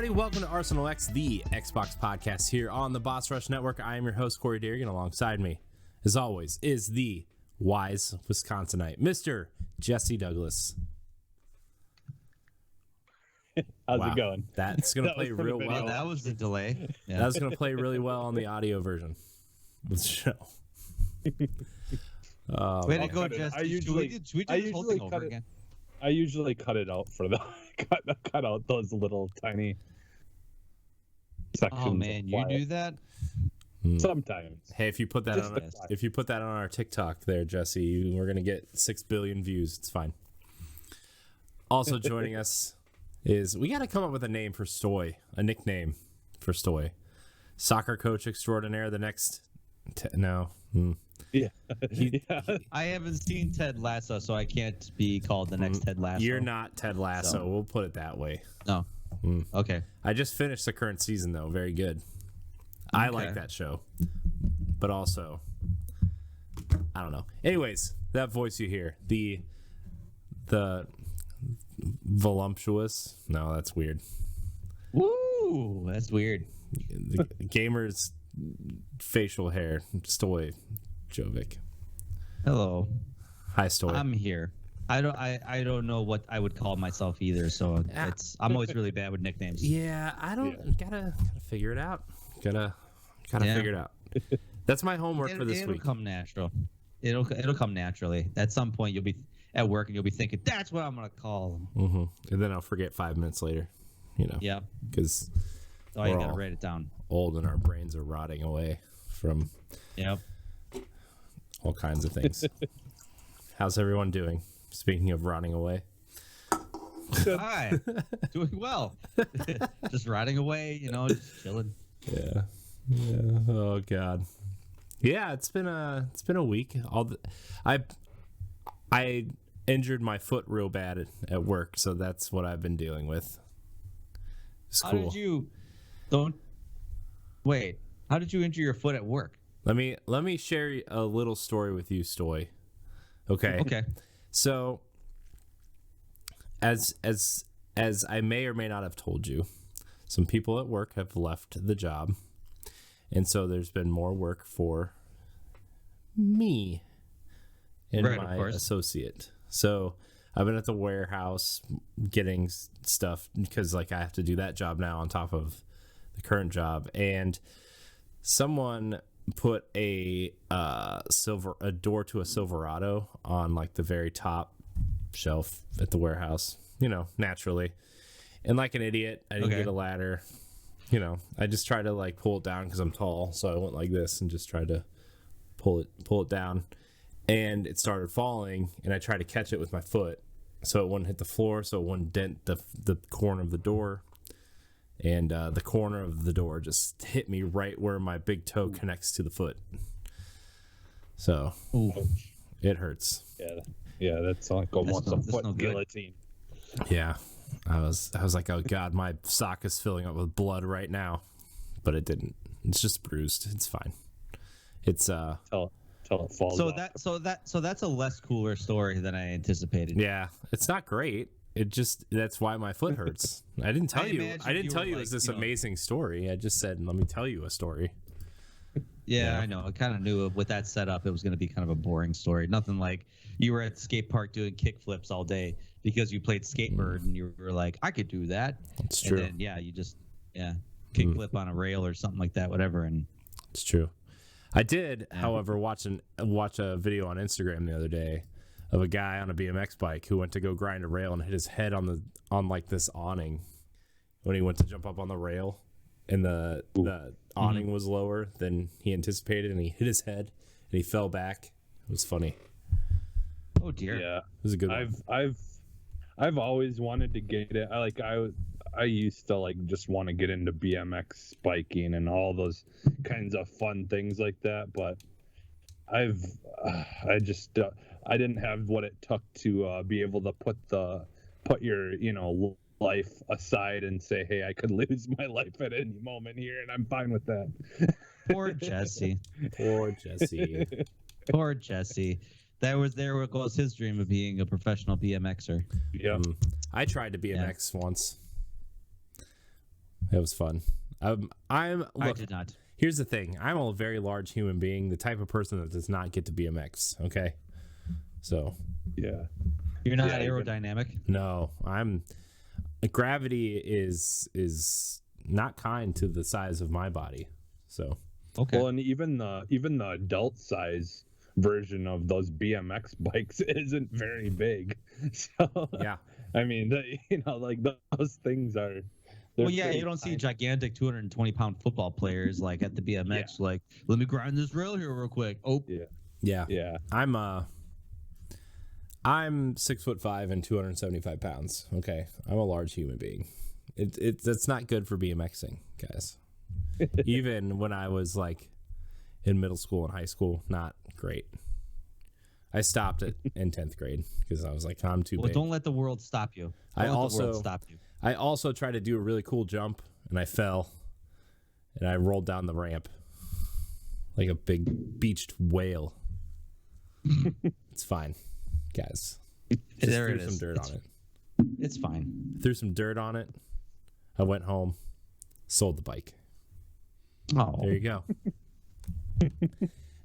everybody. Welcome to Arsenal X, the Xbox podcast here on the Boss Rush Network. I am your host, Corey Deering, and alongside me, as always, is the wise Wisconsinite, Mr. Jesse Douglas. How's it going? That's going to play real well. That was the delay. Yeah. That was going to play really well on the audio version of the show. Way to go, Jesse. I usually cut it out for the cut out those little tiny sections. Oh man, you do that? Sometimes. Hey, if you put that on our TikTok there, Jesse, we're gonna get 6 billion views. It's fine. Also joining us is, we got to come up with a name for Stoy, a nickname for Stoy. Soccer coach extraordinaire. The next, Yeah. I haven't seen Ted Lasso, so I can't be called the next Ted Lasso. You're not Ted Lasso. So. We'll put it that way. No. Okay. I just finished the current season, though. Very good. Okay. I like that show. But also, I don't know. Anyways, that voice you hear, the voluptuous. No, that's weird. Woo! That's weird. The gamer's facial hair, Stoy Jovic. Hello. Hi, Stoy. I'm here. I don't know what I would call myself either, so I'm always really bad with nicknames. Yeah, I don't gotta figure it out. Gotta figure it out. That's my homework for this week. It'll come natural. It'll come naturally. At some point, you'll be at work and you'll be thinking, "That's what I'm gonna call them." Mm-hmm. And then I'll forget 5 minutes later. Yeah. Because you gotta write it down. Old and our brains are rotting away from. Yep. All kinds of things. How's everyone doing? Speaking of rotting away. Hi. Doing well. Just rotting away, just chilling. Yeah. Oh God. Yeah, it's been a week. I injured my foot real bad at work, so that's what I've been dealing with. It's cool. How did you injure your foot at work? Let me share a little story with you, Stoy. Okay. Okay. So, as I may or may not have told you, some people at work have left the job, and so there's been more work for me and my associate. So I've been at the warehouse getting stuff because I have to do that job now on top of the current job, and someone put a door to a Silverado on the very top shelf at the warehouse, naturally. And like an idiot, I didn't get a ladder. I just tried to pull it down because I'm tall, so I went like this and just tried to pull it down, and it started falling, and I tried to catch it with my foot so it wouldn't hit the floor, so it wouldn't dent the corner of the door. And the corner of the door just hit me right where my big toe connects to the foot. So it hurts. Yeah, that's like almost a foot guillotine. Yeah, I was like, oh God, my sock is filling up with blood right now, but it didn't. It's just bruised. It's fine. It's till it falls off. So that's a less cooler story than I anticipated. Yeah, it's not great. That's why my foot hurts. I didn't tell you it was this amazing story. I just said, let me tell you a story. Yeah, I know. I kind of knew with that setup, it was going to be kind of a boring story. Nothing like you were at the skate park doing kick flips all day because you played skateboard and you were like, I could do that. It's true. And then, you just, kick flip on a rail or something like that, whatever. And it's true. I did, however, watch a video on Instagram the other day of a guy on a BMX bike who went to go grind a rail and hit his head on this awning when he went to jump up on the rail, and the awning was lower than he anticipated, and he hit his head and he fell back. It was funny. Oh dear. Yeah, it was a good one. I've always wanted to get it. I used to just want to get into BMX biking and all those kinds of fun things like that, but I didn't have what it took to be able to put your life aside and say, hey, I could lose my life at any moment here, and I'm fine with that. Poor Jesse. Poor Jesse. Poor Jesse. There goes his dream of being a professional BMXer. Yeah. I tried to BMX once. It was fun. Look, I did not. Here's the thing. I'm a very large human being, the type of person that does not get to BMX, okay? So. Yeah. You're not aerodynamic? No. Gravity is not kind to the size of my body. So. Okay. Well, and even the adult size version of those BMX bikes isn't very big. So, yeah. I mean, like those things are. Well, yeah, you don't see gigantic 220-pound football players like at the BMX. Like, let me grind this rail here real quick. Oh, yeah. I'm 6'5" and 275 pounds. Okay, I'm a large human being. That's not good for BMXing, guys. Even when I was like in middle school and high school, not great. I stopped it in 10th grade because I was like, I'm too big. Don't let the world stop you. I also tried to do a really cool jump, and I fell, and I rolled down the ramp like a big beached whale. It's fine, guys. Just threw some dirt on it. It's fine. Threw some dirt on it. I went home, sold the bike. Oh, there you go.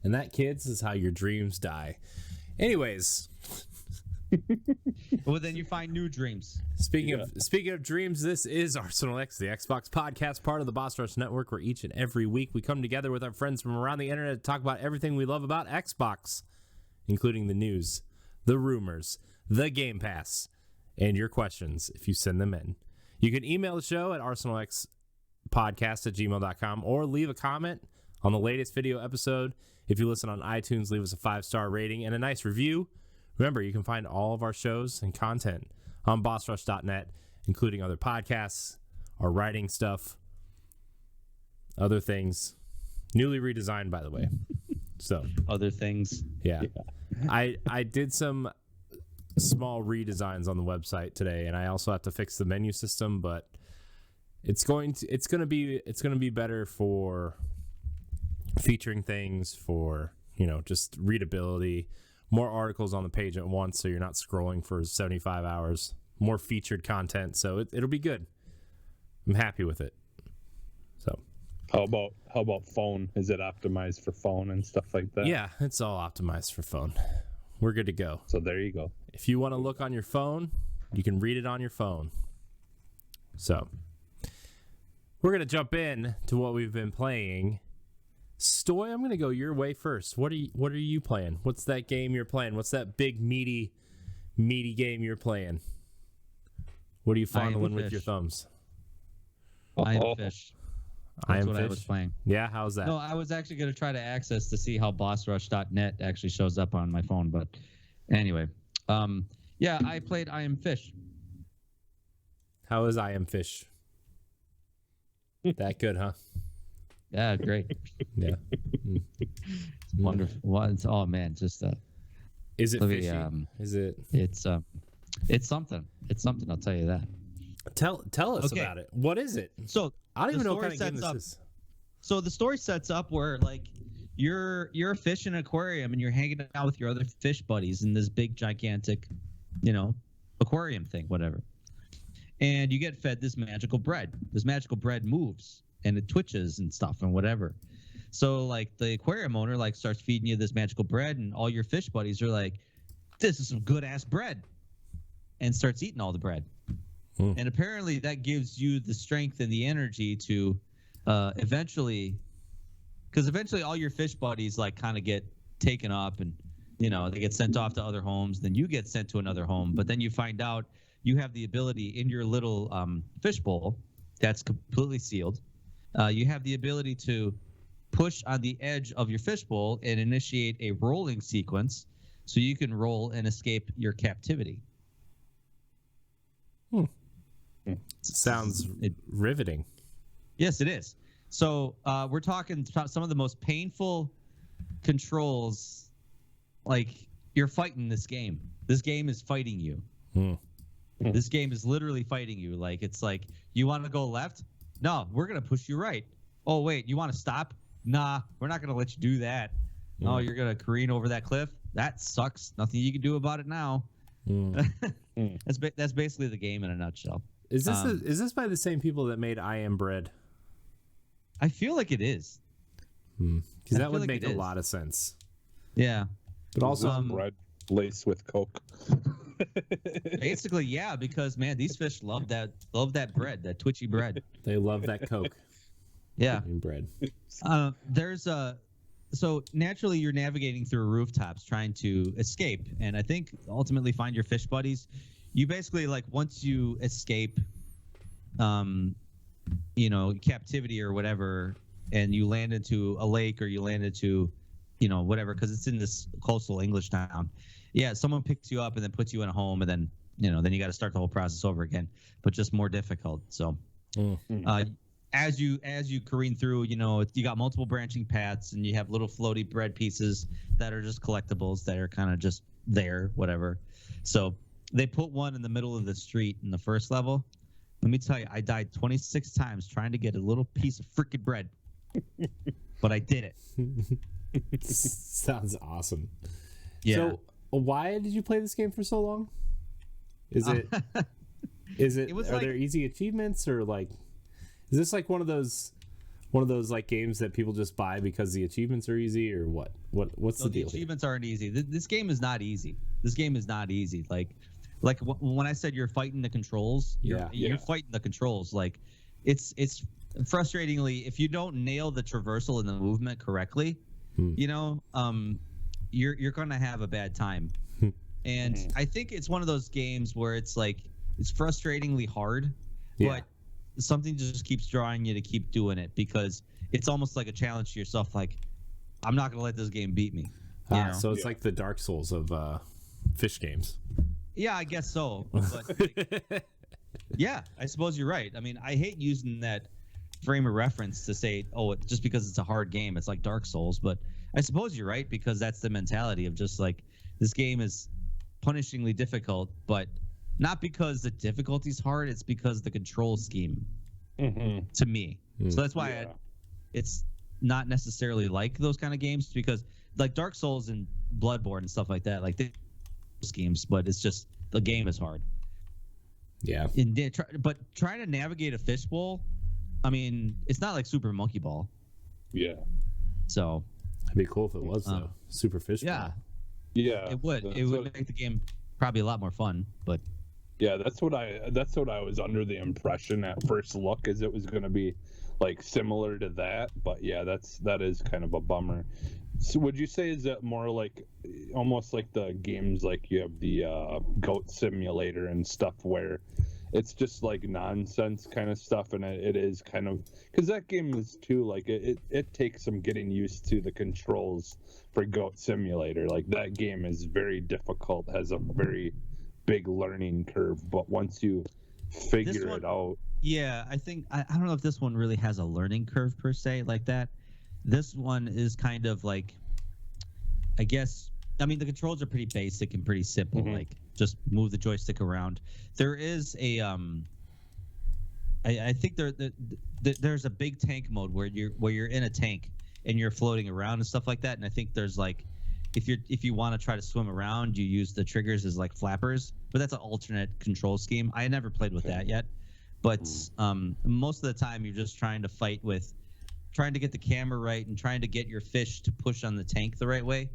And that, kids, is how your dreams die. Anyways. Well, then you find new dreams. Speaking of dreams, this is Arsenal X, the Xbox podcast, part of the Boss Rush Network, where each and every week we come together with our friends from around the internet to talk about everything we love about Xbox, including the news, the rumors, the Game Pass, and your questions if you send them in. You can email the show at arsenalxpodcast@gmail.com or leave a comment on the latest video episode. If you listen on iTunes, leave us a 5-star rating and a nice review. Remember, you can find all of our shows and content on bossrush.net, including other podcasts, our writing stuff, other things. Newly redesigned, by the way. So other things. Yeah. I did some small redesigns on the website today, and I also have to fix the menu system, but it's going to be better for featuring things, for, just readability, more articles on the page at once, so you're not scrolling for 75 hours, more featured content, so it'll be good. I'm happy with it. So how about phone? Is it optimized for phone and stuff like that? Yeah, it's all optimized for phone. We're good to go. So there you go. If you want to look on your phone, you can read it on your phone. So we're going to jump in to what we've been playing. Stoy, I'm going to go your way first. What are you playing? What's that game you're playing? What's that big meaty game you're playing? What are you fondling with your thumbs? I Am Fish. That's what I was playing. Yeah, how's that? No, I was actually going to try to access to see how bossrush.net actually shows up on my phone, but anyway. Yeah, I played I Am Fish. How is I Am Fish? That good, huh? Yeah, great. Yeah. It's wonderful. Oh man, just is it fishy? Is it? It's something. It's something, I'll tell you that. Tell us about it. What is it? So I don't even know what kind of game this is. So the story sets up where like you're a fish in an aquarium and you're hanging out with your other fish buddies in this big gigantic, aquarium thing, whatever. And you get fed this magical bread. This magical bread moves and it twitches and stuff and whatever. So like the aquarium owner like starts feeding you this magical bread, and all your fish buddies are like, "This is some good ass bread," and starts eating all the bread. And apparently that gives you the strength and the energy to eventually all your fish buddies like kind of get taken up and they get sent off to other homes. Then you get sent to another home, but then you find out you have the ability in your little fish bowl that's completely sealed. You have the ability to push on the edge of your fish bowl and initiate a rolling sequence so you can roll and escape your captivity. Sounds riveting. Yes, it is. So we're talking about some of the most painful controls. Like, you're fighting this game. This game is fighting you. This game is literally fighting you. Like, it's like, you want to go left? No, we're going to push you right. Oh, wait, you want to stop? Nah, we're not going to let you do that. Oh, you're going to careen over that cliff? That sucks. Nothing you can do about it now. That's basically the game in a nutshell. Is this by the same people that made I Am Bread? I feel like it is. Because that would make a lot of sense. Yeah. But also bread laced with Coke. Basically, yeah, because man, these fish love that bread, that twitchy bread. They love that Coke. Yeah. Bread. So naturally you're navigating through rooftops trying to escape, and I think ultimately find your fish buddies. You basically, like, once you escape captivity or whatever, and you land into a lake or you land into whatever, because it's in this coastal English town. Yeah, someone picks you up and then puts you in a home, and then then you got to start the whole process over again, but just more difficult. So as you careen through, you got multiple branching paths, and you have little floaty bread pieces that are just collectibles that are kind of just there, whatever. So they put one in the middle of the street in the first level. Let me tell you, I died 26 times trying to get a little piece of freaking bread, but I did it. Sounds awesome. Yeah. So why did you play this game for so long? Is it are there easy achievements, or like, is this like one of those like games that people just buy because the achievements are easy, or what's the deal? The achievements aren't easy. This game is not easy. Like when I said you're fighting the controls, you're fighting the controls. Like it's frustratingly, if you don't nail the traversal and the movement correctly, you're gonna have a bad time. And I think it's one of those games where it's like it's frustratingly hard, but something just keeps drawing you to keep doing it, because it's almost like a challenge to yourself. Like, I'm not gonna let this game beat me. So it's like the Dark Souls of fish games. Yeah, I guess so. But yeah, I suppose you're right. I mean, I hate using that frame of reference to say, just because it's a hard game, it's like Dark Souls. But I suppose you're right, because that's the mentality of just like, this game is punishingly difficult, but not because the difficulty's hard, it's because the control scheme to me. So that's why it's not necessarily like those kind of games, because like Dark Souls and Bloodborne and stuff like that, like they schemes, but it's just the game is hard. Yeah. But trying to navigate a fishbowl, I mean, it's not like Super Monkey Ball. Yeah. So it'd be cool if it was though. Super Fishbowl. Yeah. Yeah. It would. It would make the game probably a lot more fun, but yeah, that's what I was under the impression at first look, is it was going to be like similar to that, but yeah, that is kind of a bummer. So would you say, is it more like almost like the games, like you have the goat simulator and stuff, where it's just like nonsense kind of stuff, and it is kind of, because that game is too, like it takes some getting used to the controls for Goat Simulator. Like that game is very difficult, has a very big learning curve, but once you figure it out. Yeah, I think I don't know if this one really has a learning curve per se like that. This one is kind of like, I guess, I mean, the controls are pretty basic and pretty simple. Like, just move the joystick around. There is a I think there's a big tank mode where you're in a tank and you're floating around and stuff like that. And I think there's like, if you want to try to swim around, you use the triggers as like flappers, but that's an alternate control scheme. I never played with that yet, but most of the time you're just trying to fight with trying to get the camera right and trying to get your fish to push on the tank the right way,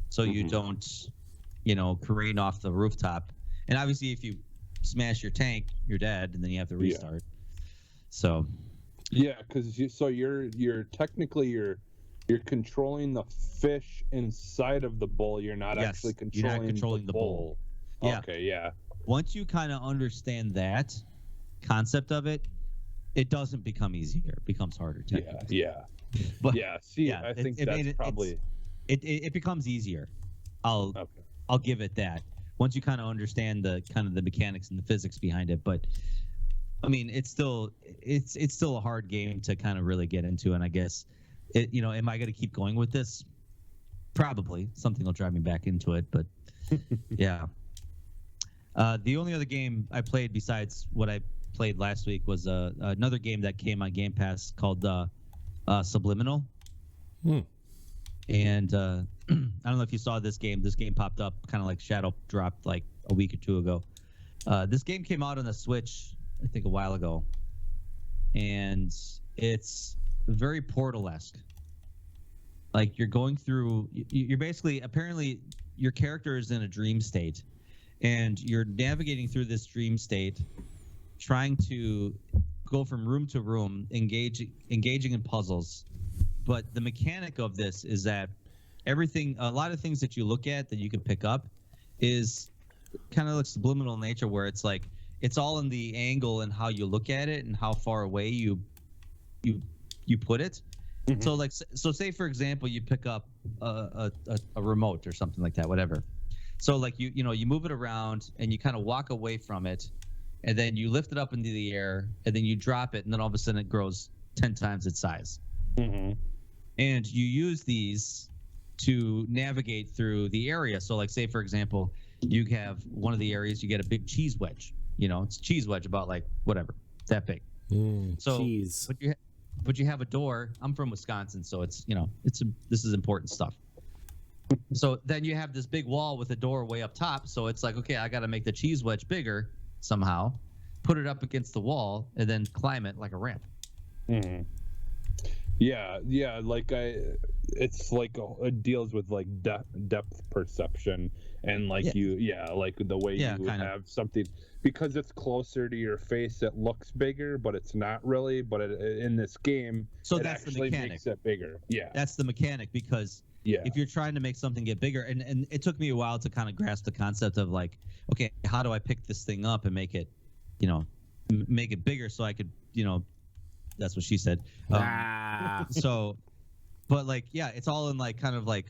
so you don't, careen off the rooftop. And obviously, if you smash your tank, you're dead, and then you have to restart. So, yeah, because you're technically you're controlling the fish inside of the bowl. You're not actually controlling the bowl. Yeah. Okay. Yeah. Once you kind of understand that concept of it, it doesn't become easier. It becomes harder. Yeah. But yeah. See, I think that's probably it becomes easier. I'll give it that. Once you kind of understand the mechanics and the physics behind it, but I mean, it's still a hard game to kind of really get into. And I guess am I going to keep going with this? Probably. Something will drive me back into it, but yeah. The only other game I played besides what I played last week was another game that came on Game Pass called Subliminal. And I don't know if you saw this game. This game popped up kind of like Shadow dropped like a week or two ago. This game came out on the Switch I think a while ago, and it's very Portal-esque. Like you're going through, you're basically, apparently your character is in a dream state, and you're navigating through this dream state, trying to go from room to room, engaging in puzzles. But the mechanic of this is that a lot of things that you look at that you can pick up is kind of like subliminal nature, where it's like it's all in the angle and how you look at it and how far away you put it. Mm-hmm. So say for example you pick up a remote or something like that, whatever. So like you move it around and you kind of walk away from it, and then you lift it up into the air, and then you drop it, and then all of a sudden it grows 10 times its size. Mm-hmm. And you use these to navigate through the area. So like say for example you have one of the areas, you get a big cheese wedge. It's a cheese wedge about like whatever, that big. So cheese. But you have a door. I'm from Wisconsin, so it's this is important stuff. So then you have this big wall with a door way up top. So it's like, okay, I got to make the cheese wedge bigger somehow, put it up against the wall, and then climb it like a ramp. Mm-hmm. Yeah. Like it's like it deals with like depth perception and like like the way you have something, because it's closer to your face, it looks bigger, but it's not really. But in this game, so that's the mechanic. Makes it bigger. Yeah, that's the mechanic, because if you're trying to make something get bigger, and it took me a while to kind of grasp the concept of like, okay, how do I pick this thing up and make it, make it bigger so I could, that's what she said. So, but like, it's all in like kind of like,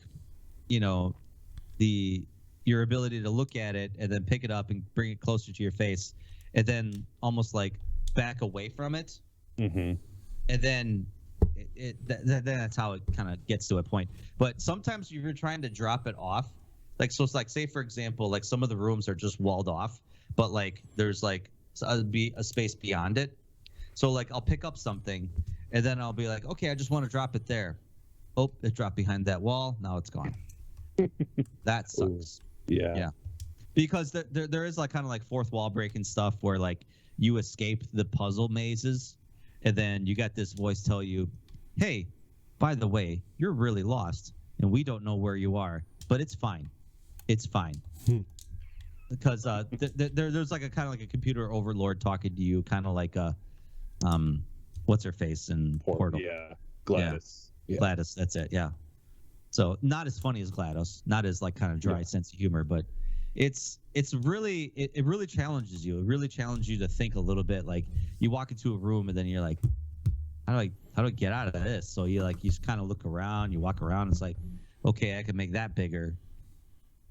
your ability to look at it and then pick it up and bring it closer to your face, and then almost like back away from it. Mm-hmm. And then that's how it kind of gets to a point. But sometimes if you're trying to drop it off, like, so it's like, say for example, like some of the rooms are just walled off, but like there's like a space beyond it. So like I'll pick up something and then I'll be like, okay, I just want to drop it there. Oh, it dropped behind that wall. Now it's gone. That sucks. Yeah. Because there is like kind of like fourth wall breaking stuff where like you escape the puzzle mazes, and then you got this voice tell you, hey, by the way, you're really lost and we don't know where you are, but it's fine. It's fine. Because there's like a kind of like a computer overlord talking to you, kind of like a what's her face in Portal? Yeah, Gladys. Yeah. Gladys, that's it. Yeah. So not as funny as GLaDOS, not as like kind of dry sense of humor, but it really challenges you. It really challenges you to think a little bit. Like you walk into a room and then you're like, how do I get out of this? So you just kind of look around, you walk around, it's like, okay, I can make that bigger,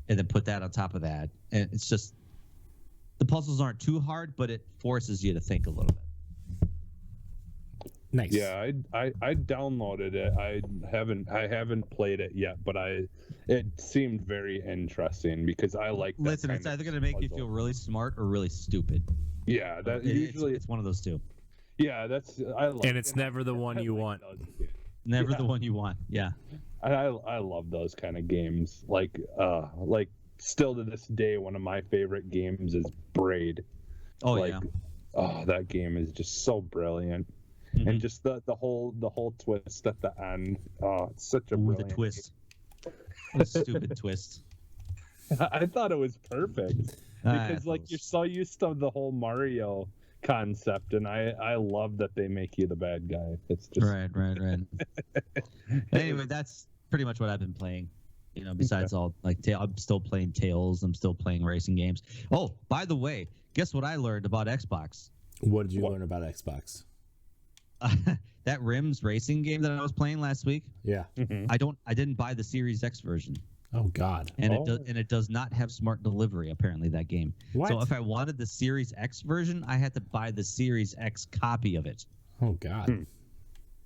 and then put that on top of that. And it's just, the puzzles aren't too hard, but it forces you to think a little bit. Nice. Yeah, I downloaded it. I haven't played it yet, but it seemed very interesting because I like that. Listen, it's either going to make you feel really smart or really stupid. Yeah, that usually it's one of those two. Yeah, and it's never the one you want. Never the one you want. Yeah. I love those kind of games. Like still to this day, one of my favorite games is Braid. Oh yeah. Oh, that game is just so brilliant. Mm-hmm. And just the whole twist at the end. Oh, it's such a brilliant twist. What a stupid twist. I thought it was perfect because you're so used to the whole Mario concept, and I love that they make you the bad guy. It's just right. Anyway, that's pretty much what I've been playing. Besides all like I'm still playing Tales. I'm still playing racing games. Oh, by the way, guess what I learned about Xbox? What did you learn about Xbox? That Rims racing game that I was playing last week. Yeah. Mm-hmm. I didn't buy the Series X version. Oh God. And it does not have smart delivery, apparently, that game. What? So if I wanted the Series X version, I had to buy the Series X copy of it. Oh God.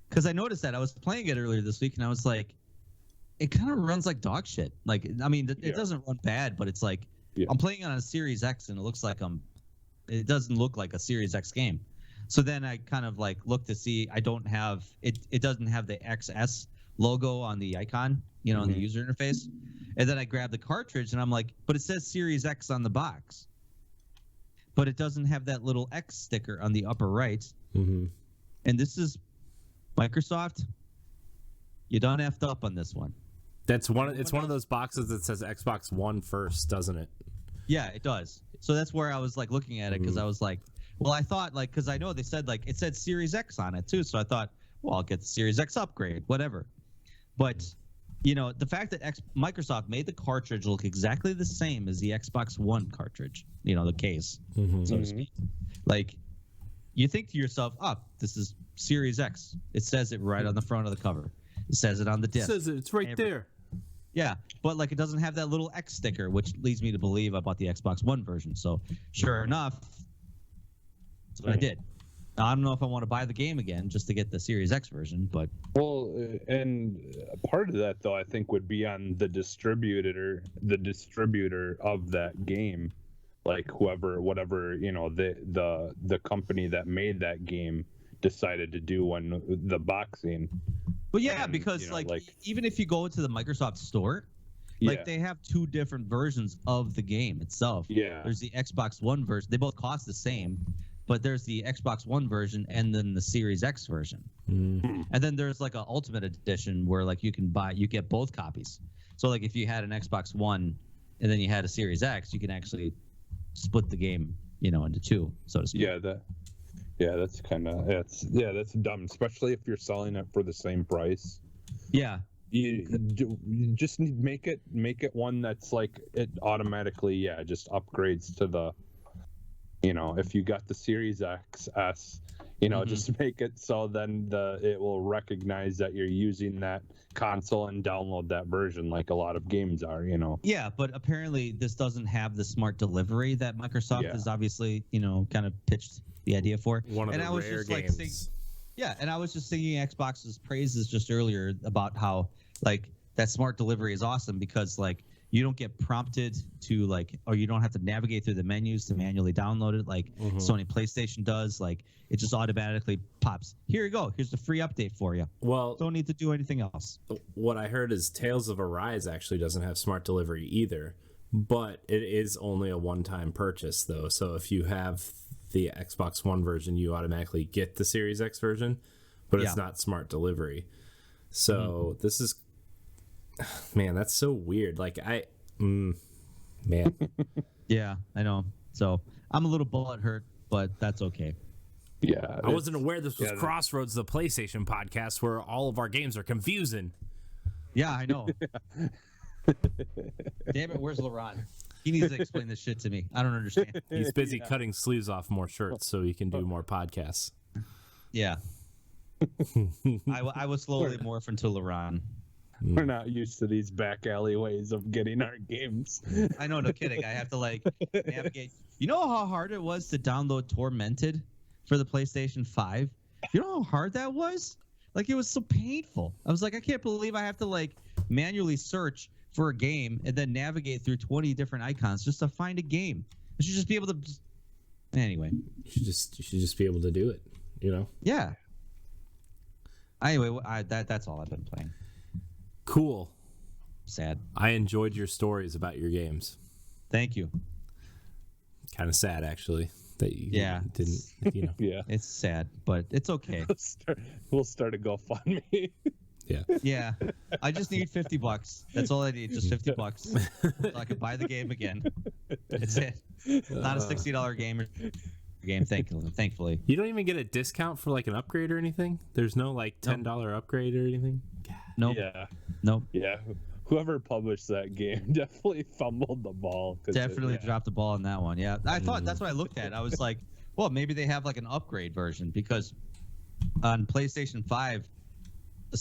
Because I noticed that I was playing it earlier this week and I was like, it kind of runs like dog shit. Like, I mean, it doesn't run bad, but it's like I'm playing on a Series X and it looks like it doesn't look like a Series X game. So then I kind of like look to see it doesn't have the XS logo on the icon, on the user interface. And then I grab the cartridge and I'm like, but it says Series X on the box. but it doesn't have that little X sticker on the upper right. Mm-hmm. And this is Microsoft. You done effed up on this one. It's one of those boxes that says Xbox One first, doesn't it? Yeah, it does. So that's where I was like looking at it because I was like, well, I thought like because I know they said like it said Series X on it too, so I thought, well, I'll get the Series X upgrade, whatever. But you know, the fact that Microsoft made the cartridge look exactly the same as the Xbox One cartridge, you know, the case, so to speak. Like, you think to yourself, oh, this is Series X. It says it right on the front of the cover. It says it on the disc. It says it's right there. Yeah, but like it doesn't have that little X sticker, which leads me to believe I bought the Xbox One version. So sure enough, that's what I did. Now, I don't know if I want to buy the game again just to get the Series X version, but and part of that though I think would be on the distributor of that game, like whatever you know the company that made that game decided to do when the boxing. But yeah, because you know, like even if you go into the Microsoft store, like they have two different versions of the game itself. Yeah, there's the Xbox One version. They both cost the same. But there's the Xbox One version and then the Series X version. And then there's like an Ultimate Edition where like you get both copies. So like if you had an Xbox One and then you had a Series X, you can actually split the game, you know, into two, so to speak. That's dumb, especially if you're selling it for the same price. Yeah. You just need make it one that's like it automatically just upgrades to the, you know, if you got the Series XS, you know, just make it so then it will recognize that you're using that console and download that version like a lot of games are, you know. Yeah, but apparently this doesn't have the smart delivery that Microsoft has obviously, you know, kind of pitched the idea for. One of the rare games. And I was just singing Xbox's praises just earlier about how like that smart delivery is awesome because like you don't get prompted to like, or you don't have to navigate through the menus to manually download it like Sony PlayStation does. Like it just automatically pops. Here you go. Here's the free update for you. Well, don't need to do anything else. What I heard is Tales of Arise actually doesn't have smart delivery either, but it is only a one-time purchase though. So if you have the Xbox One version, you automatically get the Series X version, but it's not smart delivery. So this is, man, that's so weird. Like man. Yeah, I know. So I'm a little bullet hurt, but that's okay. Yeah, I wasn't aware this was Crossroads, the PlayStation podcast, where all of our games are confusing. Yeah, I know. Damn it, where's LaRon? He needs to explain this shit to me. I don't understand. He's busy cutting sleeves off more shirts so he can do more podcasts. Yeah. I was slowly morph into LaRon. We're not used to these back alleyways of getting our games. I know, no kidding. I have to like navigate. You know how hard it was to download Tormented for the PlayStation 5? You know how hard that was? Like it was so painful. I was like, I can't believe I have to like manually search for a game and then navigate through 20 different icons just to find a game. I should just be able to anyway. You should just be able to do it, you know? Yeah. Anyway, that's all I've been playing. Cool. Sad. I enjoyed your stories about your games. Thank you. Kind of sad, actually, that you didn't, you know. Yeah. It's sad, but it's okay. We'll start a GoFundMe. Yeah. Yeah. I just need $50. That's all I need. Just $50 so I can buy the game again. That's it. Not a $60 game, thankfully. You don't even get a discount for like an upgrade or anything? There's no like $10 upgrade or anything? Nope. Yeah. Nope. Yeah. Whoever published that game definitely fumbled the ball. Definitely dropped the ball on that one. Yeah. I thought that's what I looked at. I was like, well, maybe they have like an upgrade version because on PlayStation 5,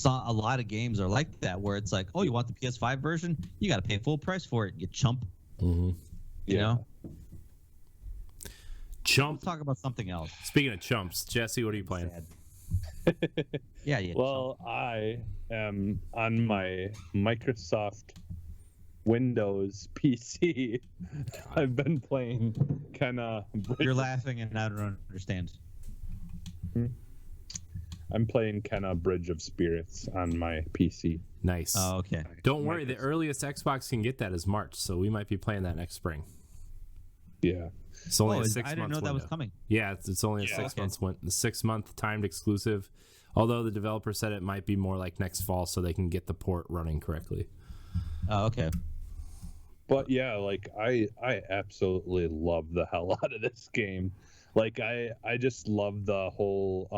a lot of games are like that where it's like, oh, you want the PS5 version? You got to pay full price for it, you chump. You know? Chump. Let's talk about something else. Speaking of chumps, Jesse, what are you playing? Yeah. Well, I am on my Microsoft Windows PC. I've been playing kind of. You're laughing and I don't understand. I'm playing kind of Bridge of Spirits on my PC. Nice. Oh, okay. Don't worry, the earliest Xbox can get that is March, so we might be playing that next spring. Yeah. It's only a I 6 didn't months know that was window. coming. Yeah, it's only a Yeah. 6 Okay. months 6-month timed exclusive. Although the developer said it might be more like next fall, so they can get the port running correctly. Oh, okay. But yeah, like I absolutely love the hell out of this game. Like I just love the whole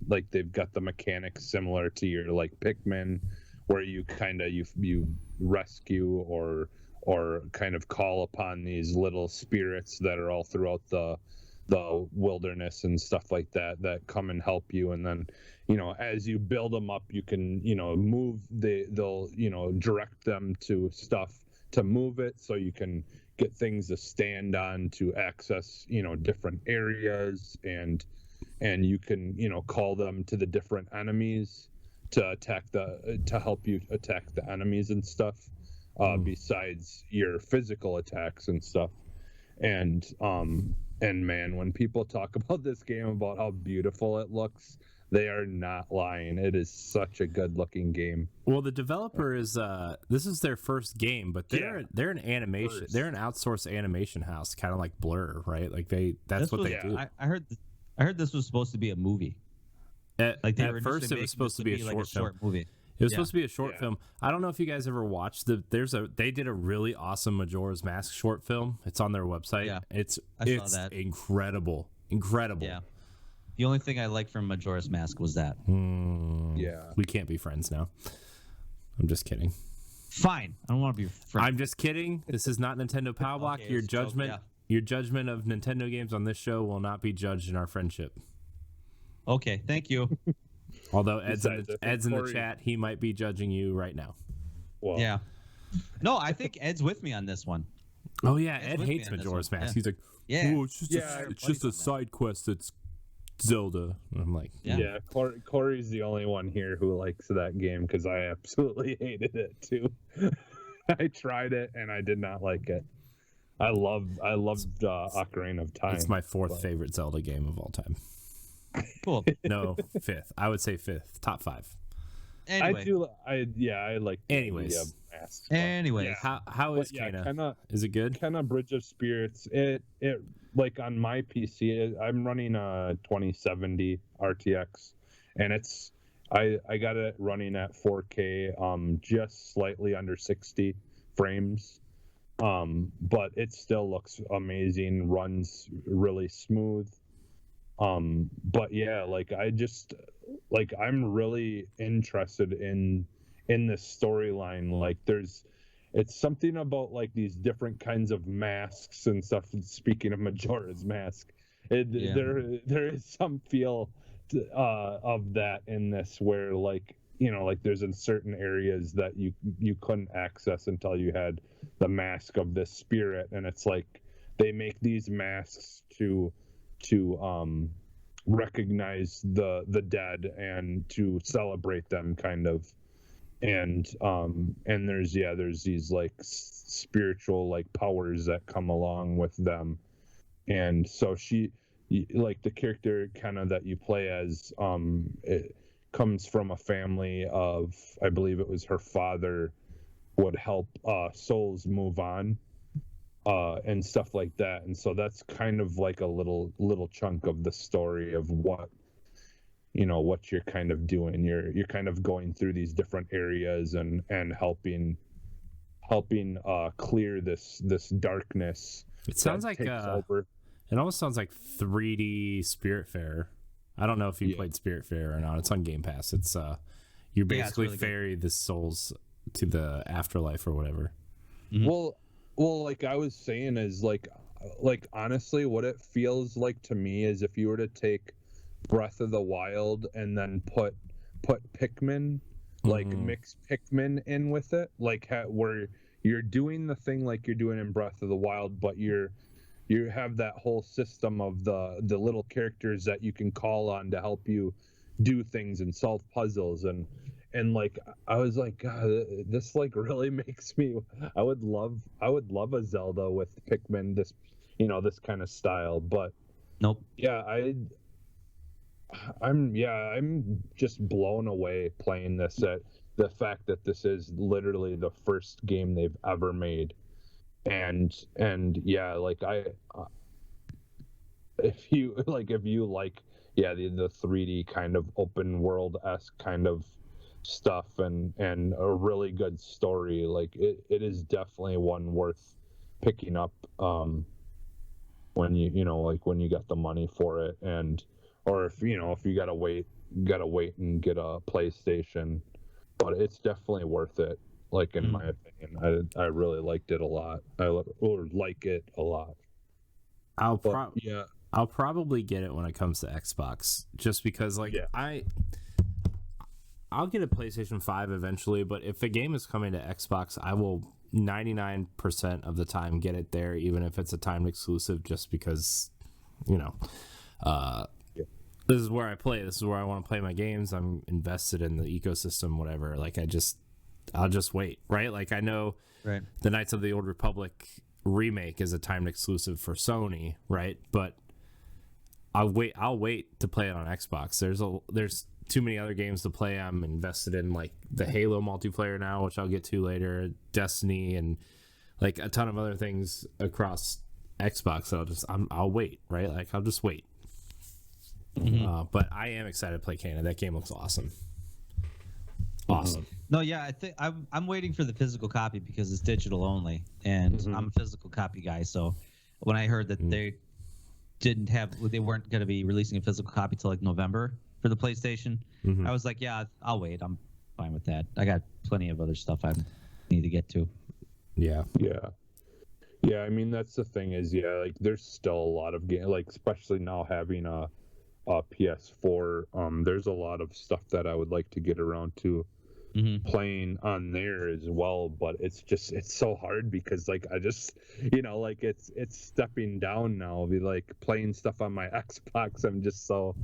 like they've got the mechanics similar to your like Pikmin, where you kind of you rescue or kind of call upon these little spirits that are all throughout the wilderness and stuff like that that come and help you. And then, you know, as you build them up, you can, you know, they'll you know, direct them to stuff to move it, so you can get things to stand on to access, you know, different areas, and you can, you know, call them to the different enemies to help you attack the enemies and stuff, besides your physical attacks and stuff. And man, when people talk about this game, about how beautiful it looks, they are not lying. It is such a good looking game. Well, the developer is this is their first game, but they're an animation. First. They're an outsourced animation house, kind of like Blur, right? Like that's what they do. I heard this was supposed to be a movie. Like At first, it was supposed to be a short movie. It was supposed to be a short film. I don't know if you guys ever watched they did a really awesome Majora's Mask short film. It's on their website. Yeah, It's saw that. Incredible. Yeah. The only thing I liked from Majora's Mask was that. Yeah. We can't be friends now. I'm just kidding. Fine. I don't want to be friends. I'm just kidding. This is not Nintendo Pow Block. Okay, Your it's a joke, judgment, yeah. your judgment of Nintendo games on this show will not be judged in our friendship. Okay, thank you. Although Ed's Besides, I think in the Corey- chat, he might be judging you right now. Well, Yeah. No, I think Ed's with me on this one. Oh yeah, Ed's Ed with me hates on this Majora's one, Mask. yeah. He's like, Yeah. oh, it's just Yeah, it's just a buddies on that. side quest that's Zelda. And I'm like, Yeah. Corey's the only one here who likes that game, because I absolutely hated it too. I tried it and I did not like it. I loved Ocarina of Time. it's my fourth favorite Zelda game of all time. Cool. No, fifth. I would say fifth. Top 5. Anyway. I like the Anyways. idea of masks, but- Anyways. How is But yeah, Kana? Is it good? kind of Bridge of Spirits. It like on my PC, I'm running a 2070 RTX, and I got it running at 4K, just slightly under 60 frames, but it still looks amazing, runs really smooth. But yeah, like I'm really interested in this storyline. Like it's something about like these different kinds of masks and stuff. Speaking of Majora's Mask, there is some feel of that in this, where like, you know, like there's in certain areas that you couldn't access until you had the mask of this spirit, and it's like they make these masks to recognize the dead and to celebrate them, kind of. And there's these like spiritual like powers that come along with them. And so like the character kind of that you play as, it comes from a family of, I believe it was her father would help souls move on, and stuff like that. And so that's kind of like a little chunk of the story of what you're kind of doing. You're kind of going through these different areas and helping clear this darkness. It sounds that like takes over. it almost sounds like 3D Spiritfarer. I don't know if you played Spiritfarer or not. It's on Game Pass. It's you basically really good. ferry the souls to the afterlife or whatever. Mhm. Well, like I was saying, is like honestly, what it feels like to me is if you were to take Breath of the Wild and then put Pikmin, like mix Pikmin in with it, like where you're doing the thing like you're doing in Breath of the Wild, but you have that whole system of the little characters that you can call on to help you do things and solve puzzles, and like I was like, God, this like really makes me. I would love a Zelda with Pikmin, this kind of style, but Nope. yeah, I'm just blown away playing this, at the fact that this is literally the first game they've ever made, and yeah, like if you like the 3D kind of open world-esque kind of stuff and a really good story, like it is definitely one worth picking up when when you got the money for it, and or if you gotta wait and get a PlayStation, but it's definitely worth it. Like in my opinion, I really liked it a lot. Or like it a lot. I'll yeah. I'll probably get it when it comes to Xbox, just because I'll get a PlayStation 5 eventually, but if a game is coming to Xbox, I will 99% of the time get it there, even if it's a timed exclusive, just because, this is where I play. This is where I want to play my games. I'm invested in the ecosystem, whatever. Like, I'll just wait, right? Like, I know the Knights of the Old Republic remake is a timed exclusive for Sony, right? But I'll wait to play it on Xbox. There's too many other games to play. I'm invested in like the Halo multiplayer now, which I'll get to later, Destiny, and like a ton of other things across Xbox. So I'll wait, right? Like I'll just wait. But I am excited to play Canada. That game looks awesome. Awesome. No, yeah, I think I'm waiting for the physical copy because it's digital only, and I'm a physical copy guy. So when I heard that they weren't going to be releasing a physical copy till like November for the PlayStation, I was like, yeah, I'll wait. I'm fine with that. I got plenty of other stuff I need to get to. Yeah. I mean, that's the thing is, like there's still a lot of games, like especially now having a PS4. There's a lot of stuff that I would like to get around to playing on there as well, but it's so hard because like I just like it's stepping down now. Be like playing stuff on my Xbox. I'm just so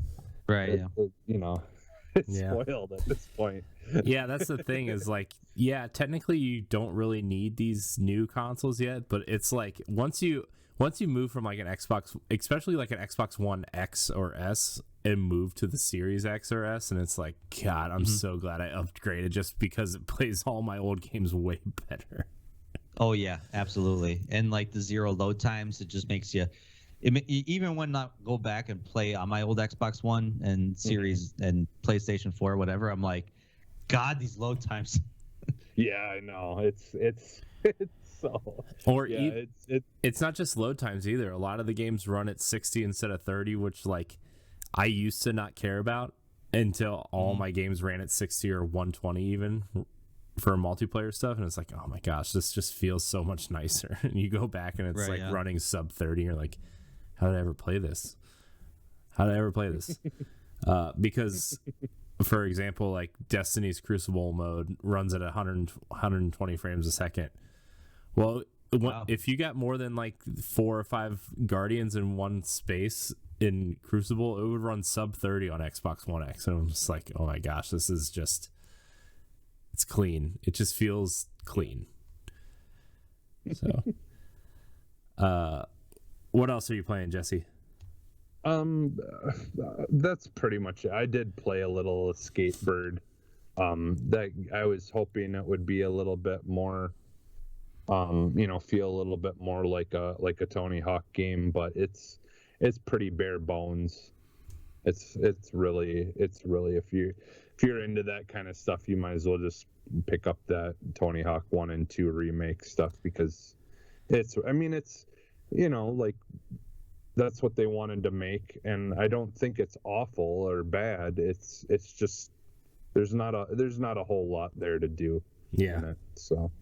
it's spoiled at this point. Yeah, that's the thing is like, yeah, technically you don't really need these new consoles yet, but it's like once you move from like an Xbox, especially like an Xbox One X or S, and move to the Series X or S, and it's like, God, I'm so glad I upgraded just because it plays all my old games way better. Oh yeah, absolutely. And like the zero load times, it just makes you. Even when I go back and play on my old Xbox One and Series and PlayStation 4 or whatever, I'm like, God, these load times. Yeah, I know. It's so. Or it's not just load times either. A lot of the games run at 60 instead of 30, which like I used to not care about until all my games ran at 60 or 120 even for multiplayer stuff, and it's like, oh my gosh, this just feels so much nicer. And you go back and it's running sub 30, and you're like, how did I ever play this? Because for example, like Destiny's Crucible mode runs at 120 frames a second. Well, if you got more than like 4 or 5 Guardians in one space in Crucible, it would run sub 30 on Xbox One X. And I'm just like, oh my gosh, this is just, it's clean. It just feels clean. So, what else are you playing, Jesse? That's pretty much it. I did play a little Skatebird. That I was hoping it would be a little bit more, feel a little bit more like a Tony Hawk game, but it's pretty bare bones. It's really if you're into that kind of stuff, you might as well just pick up that Tony Hawk 1 and 2 remake stuff, because it's like that's what they wanted to make, and I don't think it's awful or bad. It's just there's not a whole lot there to do. Yeah. In it, so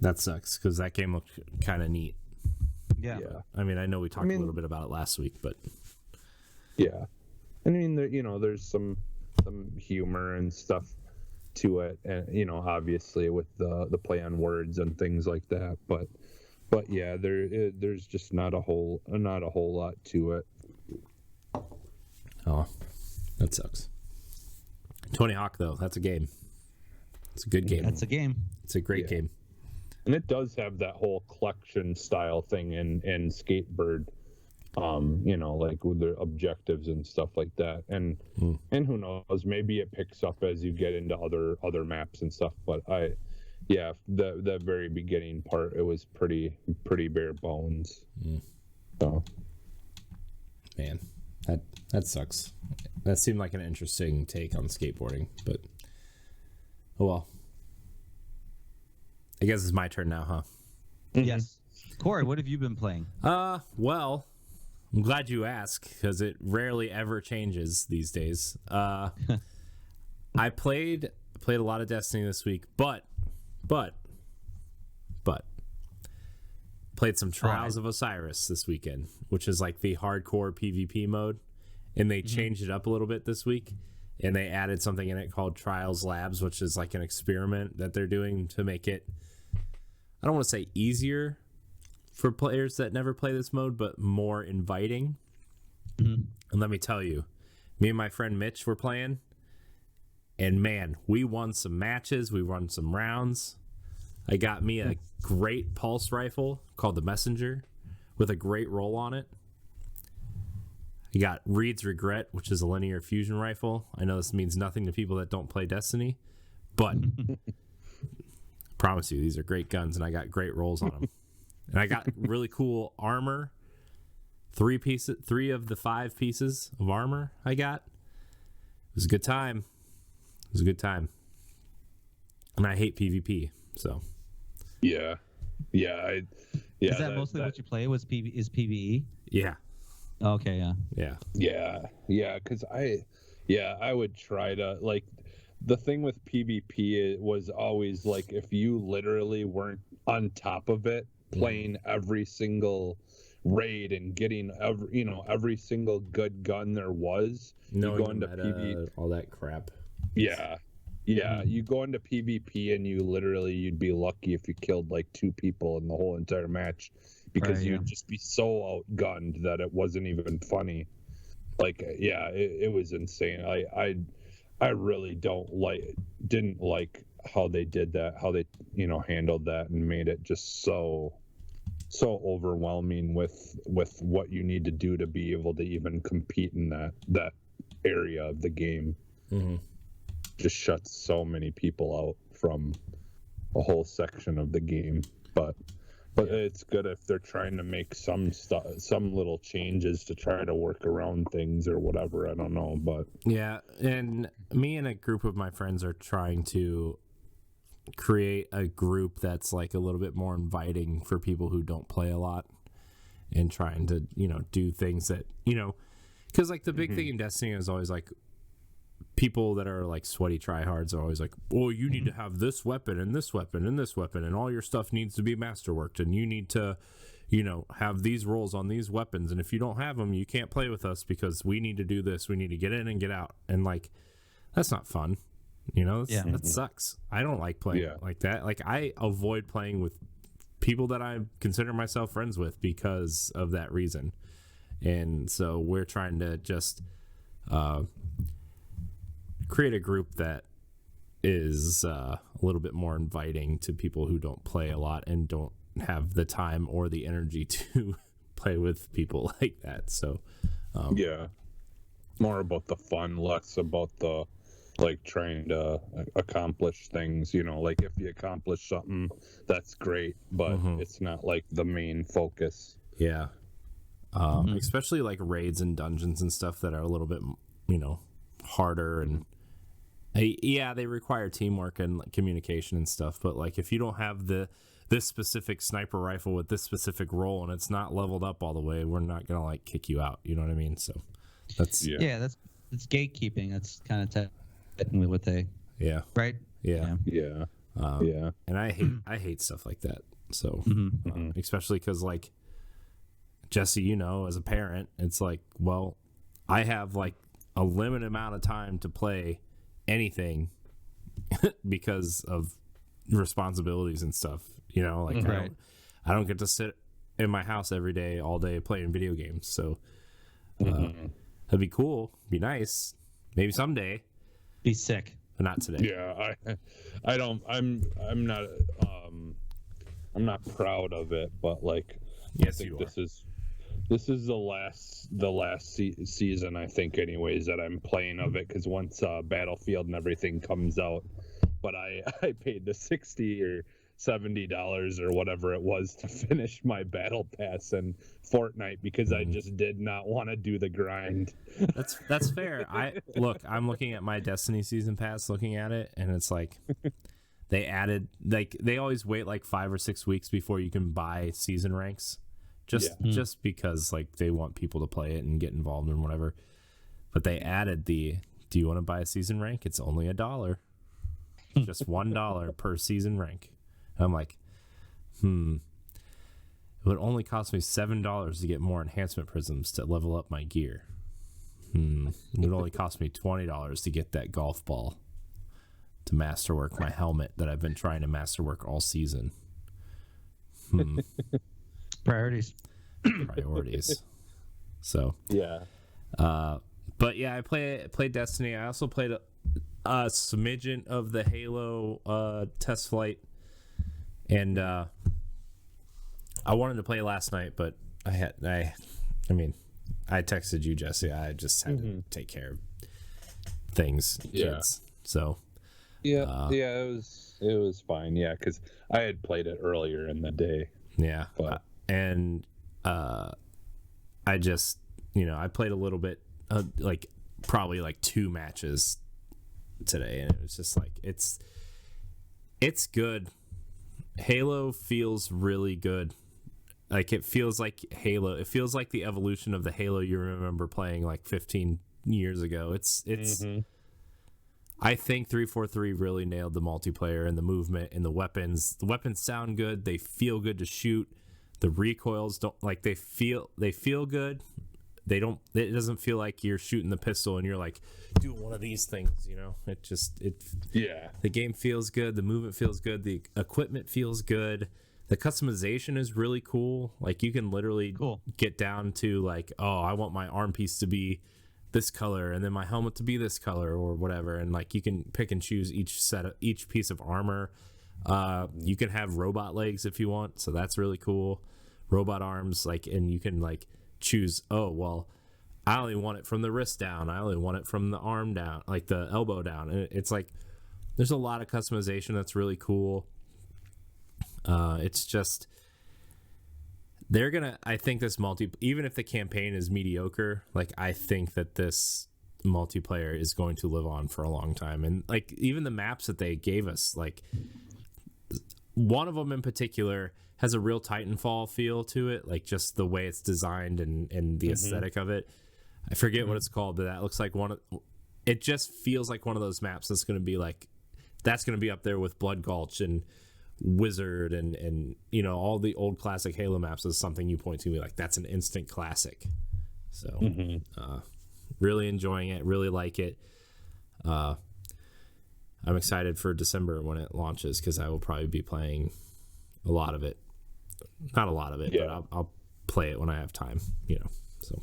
that sucks because that game looked kind of neat. Yeah. I mean, I know we talked a little bit about it last week, but yeah, I mean, there's some humor and stuff to it, and obviously with the play on words and things like that, but yeah, there's just not a whole lot to it. Oh, that sucks. Tony Hawk though, that's a game. It's a good game. That's a game. It's a great game. And it does have that whole collection style thing in Skatebird, like with the objectives and stuff like that. And who knows, maybe it picks up as you get into other maps and stuff. But yeah, the very beginning part, it was pretty bare bones. So, man, that sucks. That seemed like an interesting take on skateboarding, but oh well. I guess it's my turn now, huh? Yes. Corey, what have you been playing? Well, I'm glad you asked because it rarely ever changes these days. I played a lot of Destiny this week, but played some Trials of Osiris this weekend, which is like the hardcore PvP mode, and they changed it up a little bit this week, and they added something in it called Trials Labs, which is like an experiment that they're doing to make it, I don't want to say easier for players that never play this mode, but more inviting. And let me tell you, me and my friend Mitch were playing, and man, we won some matches, we won some rounds. I got me a great pulse rifle called the Messenger with a great roll on it. I got Reed's Regret, which is a linear fusion rifle. I know this means nothing to people that don't play Destiny, but I promise you, these are great guns, and I got great rolls on them. And I got really cool armor. 3 of the 5 pieces of armor I got. It was a good time. And I hate PvP, so. Yeah. Yeah. Is that mostly what you play? Is PvE? Yeah. Okay, yeah. Yeah, because I would try to, like, the thing with PvP was always, like, if you literally weren't on top of it, playing every single raid and getting every single good gun there was, No, you go into PvP, all that crap. Yeah, you go into PvP and you'd be lucky if you killed like 2 people in the whole entire match, because you'd just be so outgunned that it wasn't even funny. Like, yeah, it was insane. I really didn't like how they did that, how they handled that and made it just so overwhelming with what you need to do to be able to even compete in that area of the game. Just shuts so many people out from a whole section of the game. But it's good if they're trying to make some little changes to try to work around things or whatever. I don't know, but yeah, and me and a group of my friends are trying to create a group that's like a little bit more inviting for people who don't play a lot, and trying to do things that because like the big thing in Destiny is always like people that are like sweaty tryhards are always like, oh, you need to have this weapon and this weapon and this weapon, and all your stuff needs to be masterworked, and you need to have these rolls on these weapons, and if you don't have them, you can't play with us because we need to do this, we need to get in and get out, and like that's not fun. That sucks. I don't like playing like that. Like, I avoid playing with people that I consider myself friends with because of that reason. And so we're trying to just create a group that is a little bit more inviting to people who don't play a lot and don't have the time or the energy to play with people like that. So more about the fun, less about the like trying to accomplish things. Like if you accomplish something, that's great, but it's not like the main focus. Especially like raids and dungeons and stuff that are a little bit harder, and they require teamwork and like, communication and stuff, but like if you don't have this specific sniper rifle with this specific roll and it's not leveled up all the way, we're not gonna like kick you out, you know what I mean? So that's that's gatekeeping. That's kind of technically what they right. And I hate stuff like that. So especially because like Jesse, as a parent, it's like, well, I have like a limited amount of time to play anything because of responsibilities and stuff, like I don't get to sit in my house every day all day playing video games. So that'd be cool, be nice, maybe someday. Be sick, but not today. I'm not proud of it, but like yes, I think this is the last season, I think, anyways, that I'm playing of it, because once Battlefield and everything comes out, but I paid the $60 or $70 or whatever it was to finish my battle pass in Fortnite because I just did not want to do the grind. That's fair. I'm looking at my Destiny season pass, looking at it, and it's like they added, like, they always wait like 5 or 6 weeks before you can buy season ranks, just because like they want people to play it and get involved in whatever. But they added do you want to buy a season rank? It's only $1, just $1 per season rank. I'm like, it would only cost me $7 to get more enhancement prisms to level up my gear. It would only cost me $20 to get that golf ball to masterwork my helmet that I've been trying to masterwork all season. Priorities. So yeah. But yeah, I played Destiny. I also played a smidgen of the Halo test flight. And I wanted to play last night, but I texted you, Jesse. I just had to take care of things, kids. So it was fine. Yeah, because I had played it earlier in the day. Yeah, but I just I played a little bit, like probably like 2 matches today, and it was just like it's good. Halo feels really good. Like, it feels like Halo. It feels like the evolution of the Halo you remember playing like 15 years ago. It's I think 343 really nailed the multiplayer and the movement and the weapons. The weapons sound good. They feel good to shoot. The recoils don't, like, they feel good. They don't, it doesn't feel like you're shooting the pistol and you're like doing one of these things, the game feels good. The movement feels good. The equipment feels good. The customization is really cool. Like, you can literally get down to like, oh, I want my arm piece to be this color and then my helmet to be this color or whatever. And like, you can pick and choose each piece of armor. You can have robot legs if you want. So that's really cool. Robot arms, like, and you can like choose, oh, well, I only want it from the wrist down. I only want it from the arm down, like the elbow down. And it's like, there's a lot of customization that's really cool. It's just, I think this even if the campaign is mediocre, like, I think that this multiplayer is going to live on for a long time. And like, even the maps that they gave us, like, one of them in particular has a real Titanfall feel to it, like just the way it's designed and the aesthetic of it. I forget what it's called, but that looks like it just feels like one of those maps that's going to be like, that's going to be up there with Blood Gulch and Wizard and all the old classic Halo maps is something you point to me like, that's an instant classic. So really enjoying it, really like it. I'm excited for December when it launches, because I will probably be playing a lot of it. Not a lot of it, but I'll play it when I have time, So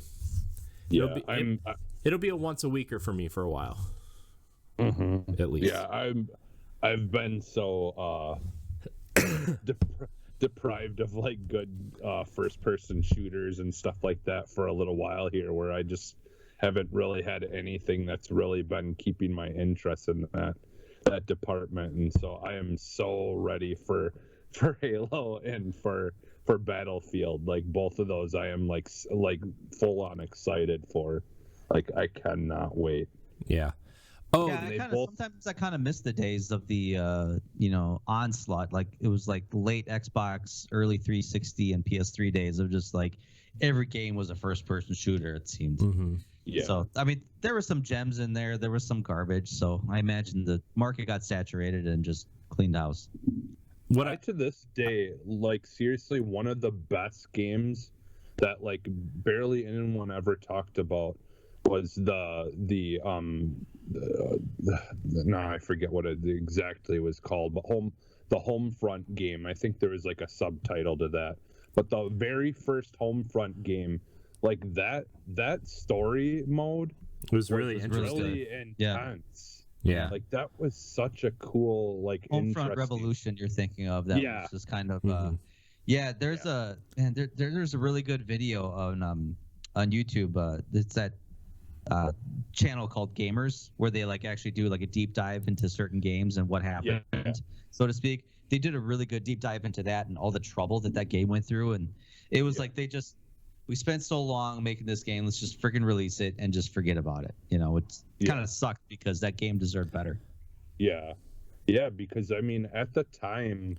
it'll be a once a weeker for me for a while, at least. Yeah, I've been so deprived of like good first person shooters and stuff like that for a little while here, where I just haven't really had anything that's really been keeping my interest in that department. And so I am so ready for Halo and for Battlefield. Like, both of those I am like full on excited for. Like, I cannot wait. Yeah. Oh, yeah, sometimes I kind of miss the days of the Onslaught. Like, it was like late Xbox, early 360 and PS3 days of just like every game was a first person shooter, it seemed. Yeah. So I mean, there were some gems in there. There was some garbage. So I imagine the market got saturated and just cleaned house. To this day, like, seriously, one of the best games that like barely anyone ever talked about was I forget what it exactly was called, but the Homefront game. I think there was like a subtitle to that. But the very first Homefront game, like that story mode was really interesting. Really intense. Yeah. Like, that was such a cool, like, Homefront Revolution you're thinking of. That was just kind of there's a really good video on YouTube. It's that channel called Gamers, where they like actually do like a deep dive into certain games and what happened, so to speak. They did a really good deep dive into that and all the trouble that game went through, and it was like we spent so long making this game, let's just freaking release it and just forget about it. It's kind of sucked because that game deserved better. Yeah, because I mean, at the time,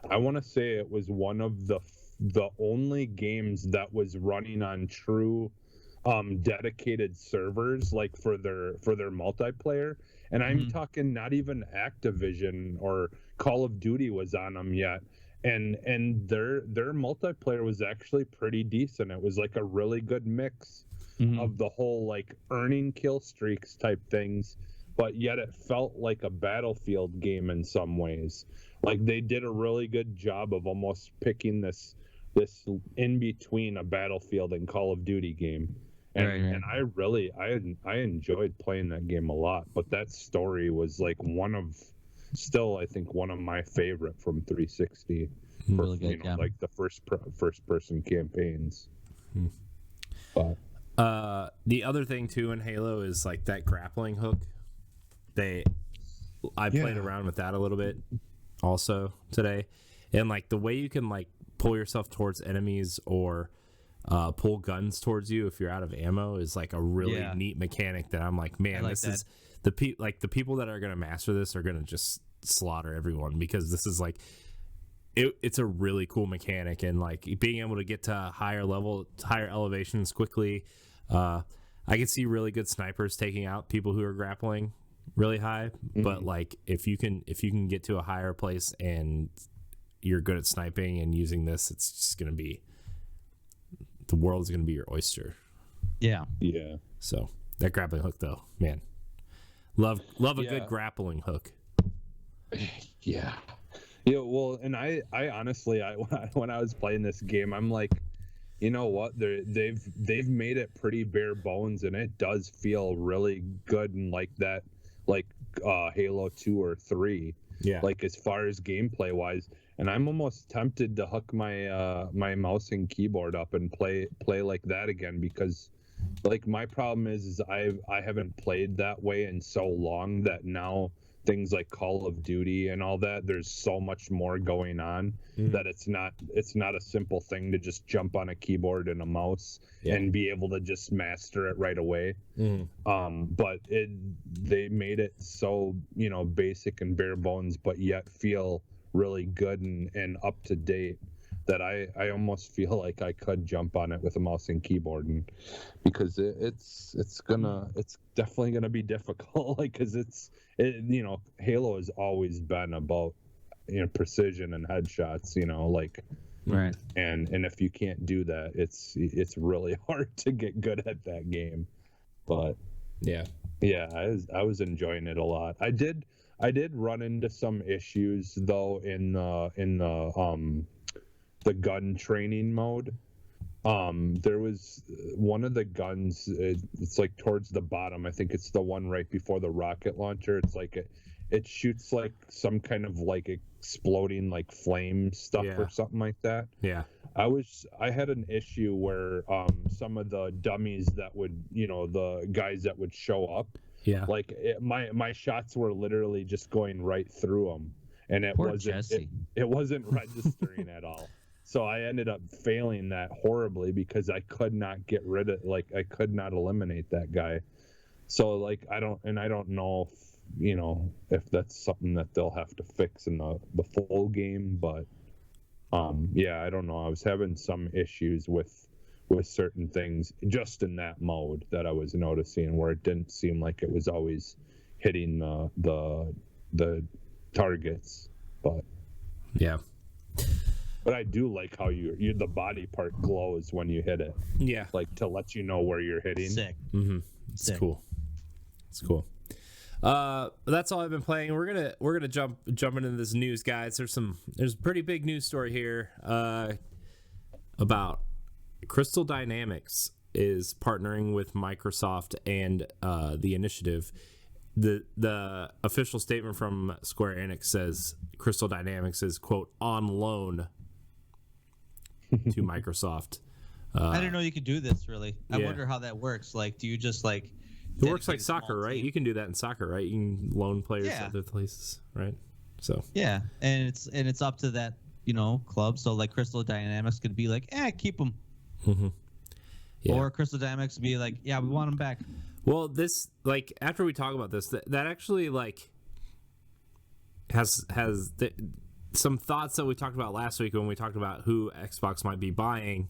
I want to say it was one of the only games that was running on true dedicated servers, like for their multiplayer. And I'm talking not even Activision or Call of Duty was on them yet. And their multiplayer was actually pretty decent. It was like a really good mix of the whole like earning kill streaks type things, but yet it felt like a Battlefield game in some ways. Like they did a really good job of almost picking this in between a Battlefield and Call of Duty game. And, right. And I enjoyed playing that game a lot, but that story was like I think one of my favorite from 360. Really good, like the first person campaigns. But the other thing too in Halo is like that grappling hook. I played around with that a little bit also today, and like the way you can like pull yourself towards enemies or pull guns towards you if you're out of ammo is like a really neat mechanic that I'm like, man, this is the people that are going to master this are going to just slaughter everyone, because this is like it's a really cool mechanic, and like being able to get to higher elevations quickly. I can see really good snipers taking out people who are grappling really high, but like if you can get to a higher place and you're good at sniping and using this, it's just going to be, the world's going to be your oyster. Yeah. So that grappling hook though, man, love a good grappling hook. Yeah, well, and I honestly, when I was playing this game, I'm like, you know what, they've made it pretty bare bones, and it does feel really good, and like that, like Halo 2 or 3, like as far as gameplay wise. And I'm almost tempted to hook my my mouse and keyboard up and play like that again, because like my problem is I haven't played that way in so long that now things like Call of Duty and all that, there's so much more going on that it's not a simple thing to just jump on a keyboard and a mouse and be able to just master it right away. But they made it so, basic and bare bones, but yet feel really good and up to date, that I almost feel like I could jump on it with a mouse and keyboard, and because it's definitely gonna be difficult, like, because Halo has always been about precision and headshots, like, right, and if you can't do that, it's really hard to get good at that game. But I was enjoying it a lot. I did run into some issues though in the gun training mode. There was one of the guns, it's like towards the bottom, I think it's the one right before the rocket launcher. It's like it shoots like some kind of like exploding like flame stuff or something like that. I had an issue where some of the dummies that would, the guys that would show up, like my shots were literally just going right through them, and it wasn't registering at all. So I ended up failing that horribly because I could not get rid of, like, I could not eliminate that guy. So like I don't know if that's something that they'll have to fix in the full game, but I don't know. I was having some issues with certain things just in that mode that I was noticing, where it didn't seem like it was always hitting the targets. But I do like how the body part glows when you hit it. Yeah, like to let you know where you're hitting. Sick. It's cool. It's cool. That's all I've been playing. We're gonna jump into this news, guys. There's a pretty big news story here about Crystal Dynamics is partnering with Microsoft and the initiative. The official statement from Square Enix says Crystal Dynamics is, quote, on loan to Microsoft. I didn't know you could do this, really. I wonder how that works. Like, do you just like It works like soccer, right? You can do that in soccer, right? You can loan players Yeah. other places, right? So Yeah, and it's up to that club. So like Crystal Dynamics could be like, keep them, yeah. or Crystal Dynamics would be like, yeah, we want them back. Well, this like after we talk about this, that actually like has some thoughts that we talked about last week when we talked about who Xbox might be buying,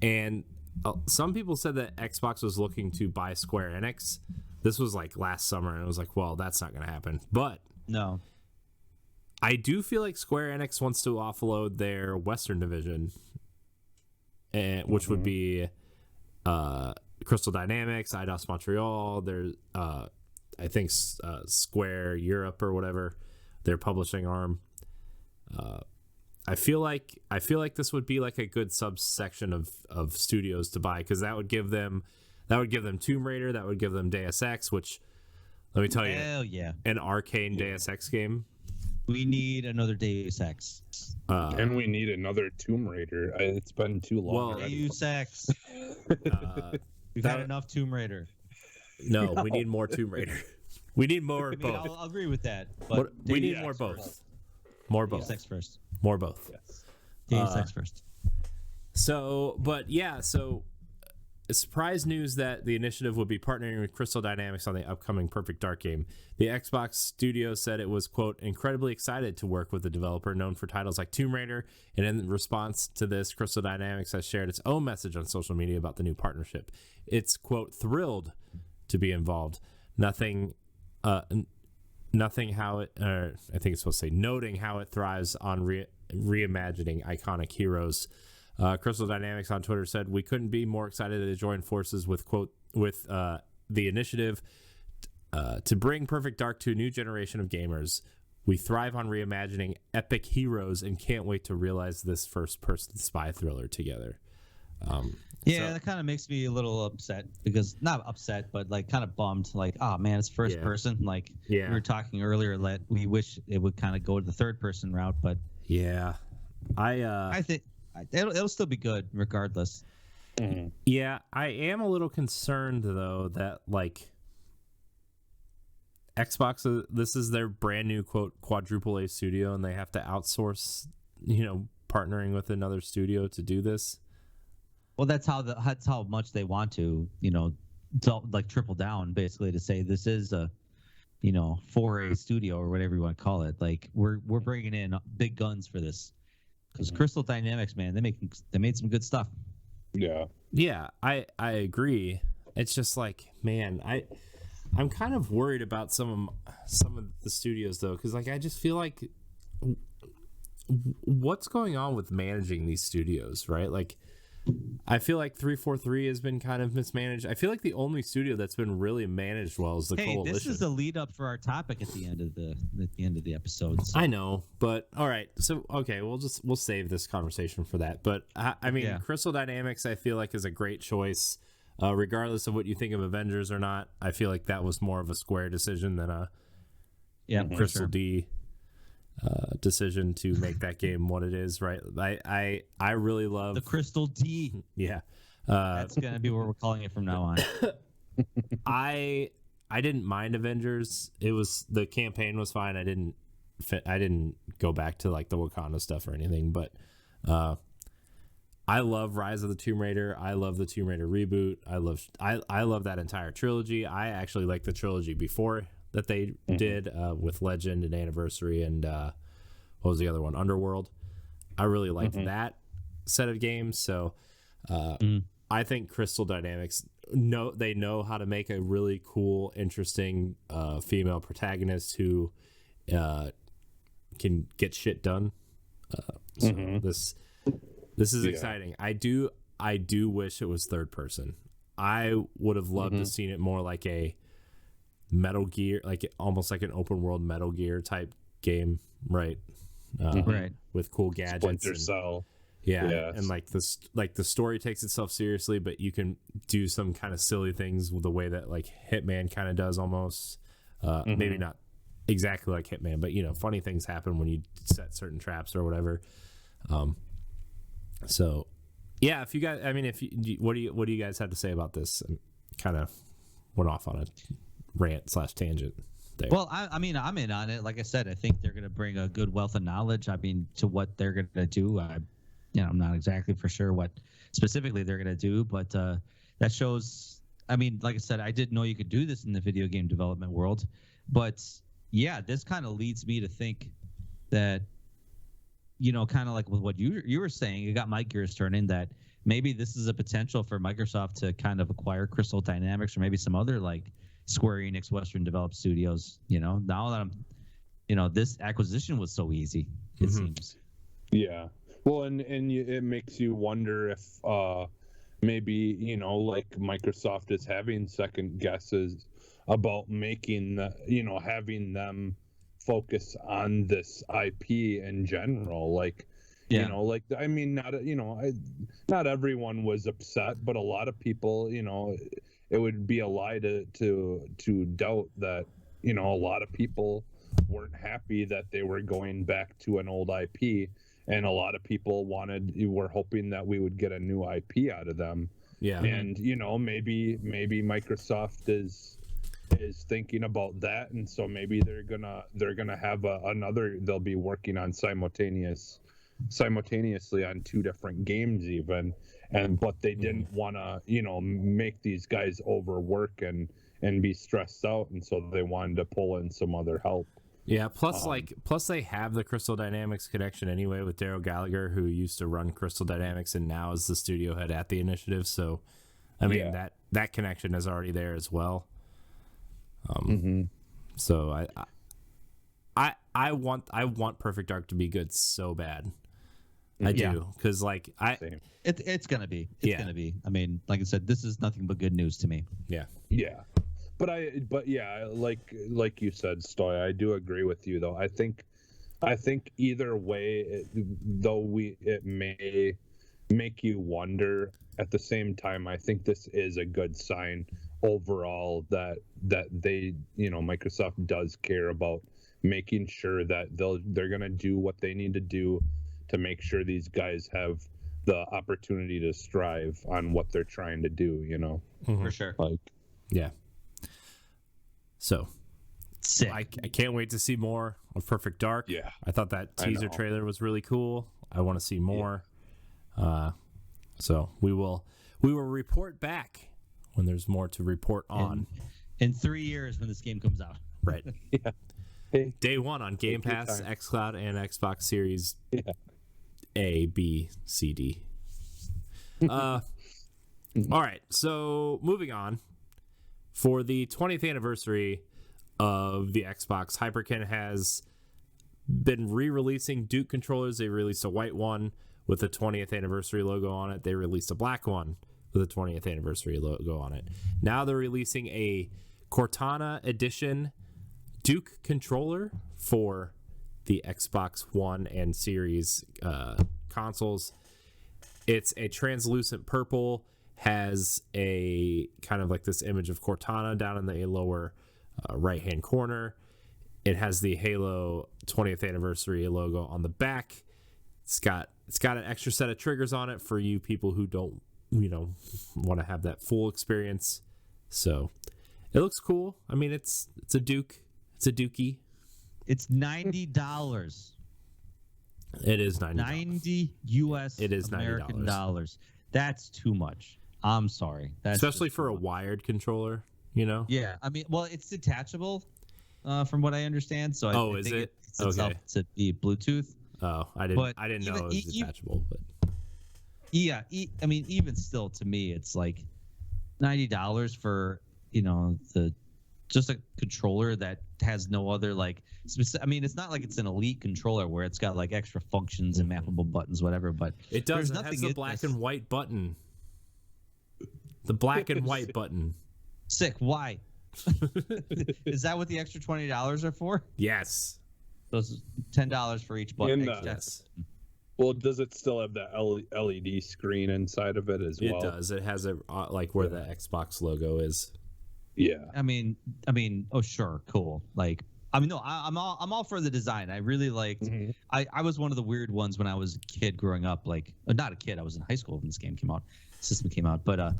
and some people said that Xbox was looking to buy Square Enix. This was like last summer, and it was like, well, that's not going to happen. But No. I do feel like Square Enix wants to offload their Western division, which would be Crystal Dynamics, Eidos Montreal. There's, I think, Square Europe or whatever, their publishing arm. I feel like this would be like a good subsection of studios to buy, because that would give them Tomb Raider, that would give them Deus Ex, which, let me tell you, Hell yeah, an arcane Deus Ex game. we need another Deus Ex. And we need another Tomb Raider. It's been too long. Well, already. Deus Ex. We've had enough Tomb Raider. No, we need more Tomb Raider. We need more I mean, both. I'll agree with that. But We need Deus more Ex both. first. More Deus both. Ex first. More both. Yes. Deus Ex first. So surprise news that the initiative would be partnering with Crystal Dynamics on the upcoming Perfect Dark game. The Xbox studio said it was, quote, incredibly excited to work with the developer known for titles like Tomb Raider, and in response to this, Crystal Dynamics has shared its own message on social media about the new partnership. It's, quote, thrilled to be involved. Nothing how it, I think it's supposed to say, noting how it thrives on reimagining iconic heroes. Crystal Dynamics on Twitter said, we couldn't be more excited to join forces with the initiative to bring Perfect Dark to a new generation of gamers. We thrive on reimagining epic heroes and can't wait to realize this first-person spy thriller together. That kind of makes me a little upset, because not upset, but like kind of bummed. Like, oh man, it's first person. Like we were talking earlier, that we wish it would kind of go to the third person route, but yeah, I think it'll still be good regardless. Mm-hmm. Yeah, I am a little concerned though that like Xbox, this is their brand new, quote, quadruple A studio, and they have to outsource, partnering with another studio to do this. Well, that's how much they want to, like triple down, basically, to say this is a, 4A studio or whatever you want to call it. Like we're bringing in big guns for this, because Crystal Dynamics, man, they made some good stuff. Yeah, I agree. It's just like, man, I'm kind of worried about some of the studios though, because like I just feel like what's going on with managing these studios, right? Like I feel like 343 has been kind of mismanaged. I feel like the only studio that's been really managed well is the Coalition. This is the lead up for our topic at the end of the episode. So. I know, but all right. So okay, we'll save this conversation for that. But I mean, Crystal Dynamics, I feel like is a great choice, regardless of what you think of Avengers or not. I feel like that was more of a Square decision than a Crystal D decision to make that game what it is, right? I really love the Crystal D. Yeah, that's gonna be what we're calling it from now on. I didn't mind Avengers. The campaign was fine. I didn't go back to like the Wakanda stuff or anything, but I love Rise of the Tomb Raider. I love the Tomb Raider reboot. I love that entire trilogy. I actually like the trilogy before that they did with Legend and Anniversary and what was the other one? Underworld. I really liked that set of games. So I think Crystal Dynamics they know how to make a really cool, interesting female protagonist who can get shit done. So this is exciting. I do wish it was third person. I would have loved to seen it more like a Metal Gear, like almost like an open world Metal Gear type game, right? Right. With cool gadgets. Splinter Cell. Yeah, and like the story takes itself seriously, but you can do some kind of silly things with the way that like Hitman kind of does almost. Maybe not exactly like Hitman, but funny things happen when you set certain traps or whatever. So yeah, if you guys, I mean, what do you guys have to say about this? I'm kind of went off on a rant/tangent there. Well, I mean, I'm in on it. Like I said, I think they're going to bring a good wealth of knowledge. I mean, to what they're going to do. I'm not exactly for sure what specifically they're going to do, but that shows. I mean, like I said, I didn't know you could do this in the video game development world, but yeah, this kind of leads me to think that, kind of like with what you were saying, it got my gears turning that maybe this is a potential for Microsoft to kind of acquire Crystal Dynamics or maybe some other like Square Enix Western developed studios. Now that this acquisition was so easy, it seems. Yeah. Well, and it makes you wonder if maybe like Microsoft is having second guesses about making having them focus on this IP in general, like. Yeah. I mean, not everyone was upset, but a lot of people, it would be a lie to doubt that, a lot of people weren't happy that they were going back to an old IP, and a lot of people were hoping that we would get a new IP out of them. Yeah. And, maybe Microsoft is thinking about that, and so maybe they're gonna have they'll be working on simultaneously on two different games even, but they didn't want to make these guys overwork and be stressed out, and so they wanted to pull in some other help. Yeah, plus they have the Crystal Dynamics connection anyway with Daryl Gallagher, who used to run Crystal Dynamics and now is the studio head at the initiative. So I mean that connection is already there as well. So I want Perfect Dark to be good so bad. I do, because it's gonna be. Gonna be. I mean, like I said, this is nothing but good news to me. Yeah. But yeah, like you said, Stoy, I do agree with you though. I think either way, it may make you wonder. At the same time, I think this is a good sign overall that they, Microsoft does care about making sure that they're gonna do what they need to do to make sure these guys have the opportunity to strive on what they're trying to do, For sure. Yeah. So, sick. I can't wait to see more of Perfect Dark. Yeah. I thought that teaser trailer was really cool. I want to see more. Yeah. So we will report back when there's more to report on. In 3 years when this game comes out. Right. Yeah. Hey, Day one on Game Pass, xCloud, and Xbox Series A, B, C, D. All right, so moving on. For the 20th anniversary of the Xbox, Hyperkin has been re-releasing Duke controllers. They released a white one with the 20th anniversary logo on it. They released a black one with a 20th anniversary logo on it. Now they're releasing a Cortana edition Duke controller for the Xbox One and Series consoles. It's a translucent purple, has a kind of like this image of Cortana down in the lower right-hand corner. It has the Halo 20th anniversary logo on the back. It's got an extra set of triggers on it for you people who don't, want to have that full experience. So it looks cool. I mean, it's a Duke. It's a Dookie. It's $90. It is $90. 90 US It is American $90. dollars. That's too much. I'm sorry. That's especially for a wired controller, Yeah, I mean, well, it's detachable, from what I understand. So I is think it? it's itself to be Bluetooth. Oh, I didn't know it was detachable, but yeah, I mean, even still, to me, it's like $90 for just a controller that has no other I mean, it's not like it's an elite controller where it's got like extra functions and mappable buttons, whatever. But it does. It has the black and white button. The black and white button. Sick. Why? Is that what the extra $20 are for? Yes. Those $10 for each button. Yes. Well, does it still have that LED screen inside of it as well? It does. It has it where the Xbox logo is. Yeah. I mean, oh sure, cool. No, I'm all for the design. I really liked. Mm-hmm. I was one of the weird ones when I was a kid growing up. Not a kid. I was in high school when this game came out. System came out, but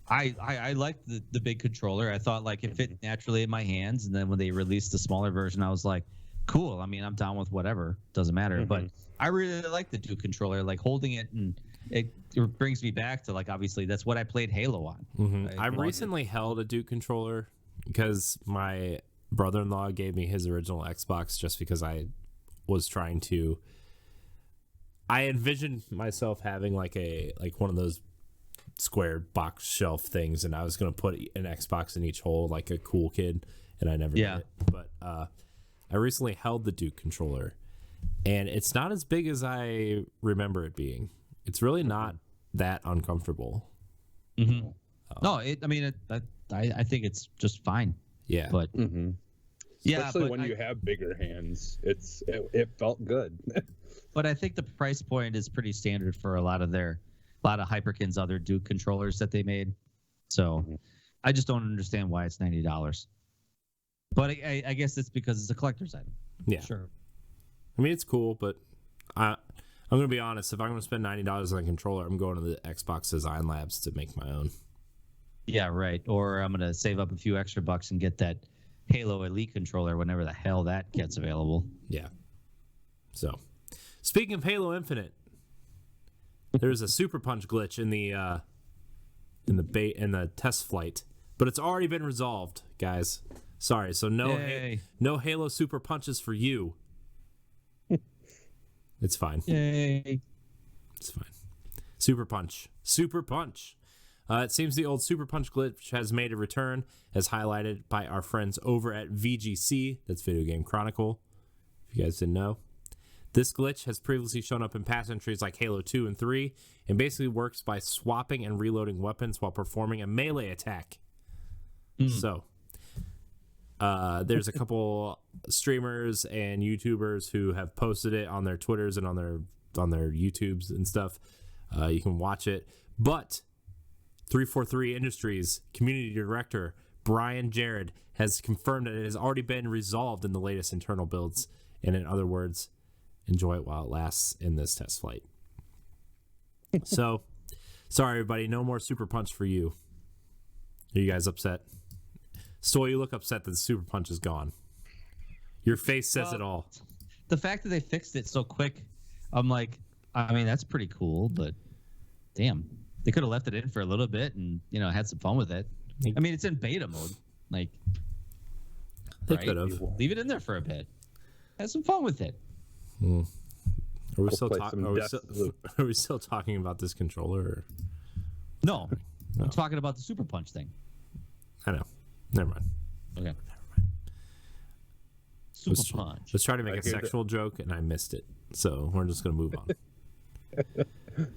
I liked the big controller. I thought like it fit naturally in my hands, and then when they released the smaller version, I was like, cool. I mean, I'm down with whatever. Doesn't matter. But I really like the Duke controller. Like holding it, and it brings me back to like obviously that's what I played Halo on. I recently held a Duke controller because my brother-in-law gave me his original Xbox just because I was trying to. I envisioned myself having like one of those square box shelf things, and I was going to put an Xbox in each hole like a cool kid, and I never did it. But I recently held the Duke controller, and it's not as big as I remember it being. It's really not that uncomfortable. No, I think it's just fine. Yeah, but especially when you have bigger hands, it felt good. But I think the price point is pretty standard for a lot of Hyperkin's other Duke controllers that they made. So I just don't understand why it's $90. But I guess it's because it's a collector's item. Yeah, sure. I mean, it's cool, but I'm going to be honest. If I'm going to spend $90 on a controller, I'm going to the Xbox Design Labs to make my own. Yeah, right. Or I'm going to save up a few extra bucks and get that Halo Elite controller whenever the hell that gets available. Yeah. So, speaking of Halo Infinite, there's a super punch glitch in the test flight, but it's already been resolved, guys. Sorry, so no Halo super punches for you. It's fine. Yay! It's fine. Super punch. It seems the old super punch glitch has made a return, as highlighted by our friends over at VGC. That's Video Game Chronicle. If you guys didn't know. This glitch has previously shown up in past entries like Halo 2 and 3, and basically works by swapping and reloading weapons while performing a melee attack. So, there's a couple streamers and YouTubers who have posted it on their Twitters and on their YouTubes and stuff. You can watch it. But 343 Industries community director Brian Jared has confirmed that it has already been resolved in the latest internal builds. And in other words, enjoy it while it lasts in this test flight. So, sorry everybody, no more super punch for you. Are you guys upset? Stoy, you look upset that the super punch is gone. Your face says it all. The fact that they fixed it so quick, I'm like, I mean, that's pretty cool, but damn, they could have left it in for a little bit and had some fun with it. I mean, it's in beta mode, like they could have leave it in there for a bit, have some fun with it. Are we still talking about this controller? Or? No, I'm talking about the super punch thing. I know. Never mind. Okay. Punch. Was trying to make a sexual joke and I missed it, so we're just gonna move on.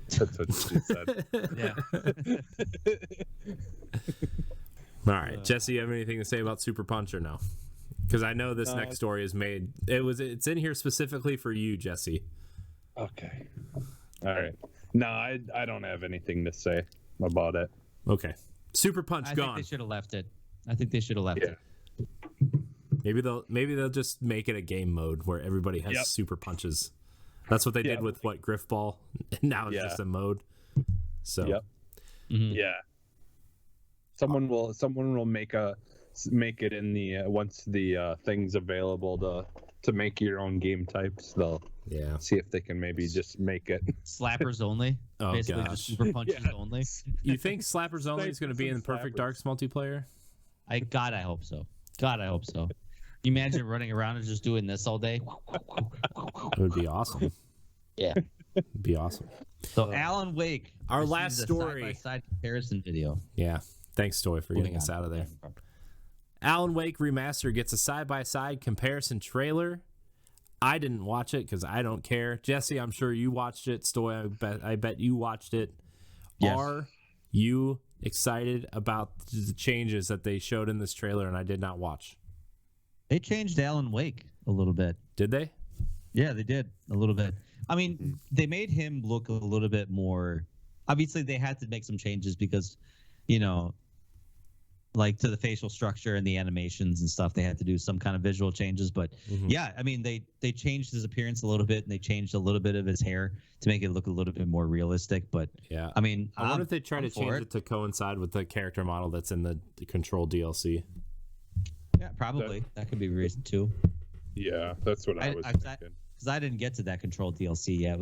That's what she said. Yeah. All right, Jesse, you have anything to say about Super Punch or no? Because I know this next story is made. It's in here specifically for you, Jesse. Okay. All right. No, I don't have anything to say about it. Okay. Super Punch gone. I think they should have left it. it. Maybe they'll just make it a game mode where everybody has super punches. That's what they did with Griff Ball. Now it's just a mode. So. Yep. Mm-hmm. Yeah. Someone will make it in the once the thing's available to make your own game types. They'll see if they can maybe just make it slappers only. Oh, basically gosh. just super punches only. You think slappers only is going to be in Perfect Darks multiplayer? I hope so. You imagine running around and just doing this all day? It would be awesome. Yeah. It'd be awesome. So Alan Wake, our last story, side-by-side comparison video. Yeah. Thanks, Stoy, for getting us out of there. Alan Wake Remaster gets a side-by-side comparison trailer. I didn't watch it because I don't care. Jesse, I'm sure you watched it. Stoy, I bet you watched it. Yes. Are you excited about the changes that they showed in this trailer and I did not watch? They changed Alan Wake a little bit. Did they? Yeah, they did a little bit. I mean, they made him look a little bit more. Obviously, they had to make some changes because, like to the facial structure and the animations and stuff. They had to do some kind of visual changes, but yeah, I mean they changed his appearance a little bit, and they changed a little bit of his hair to make it look a little bit more realistic. But yeah, I mean, I wonder if they try to change it to coincide with the character model that's in the Control DLC. Yeah, probably that could be a reason too. Yeah, that's what I was thinking. Because I didn't get to that Control DLC yet.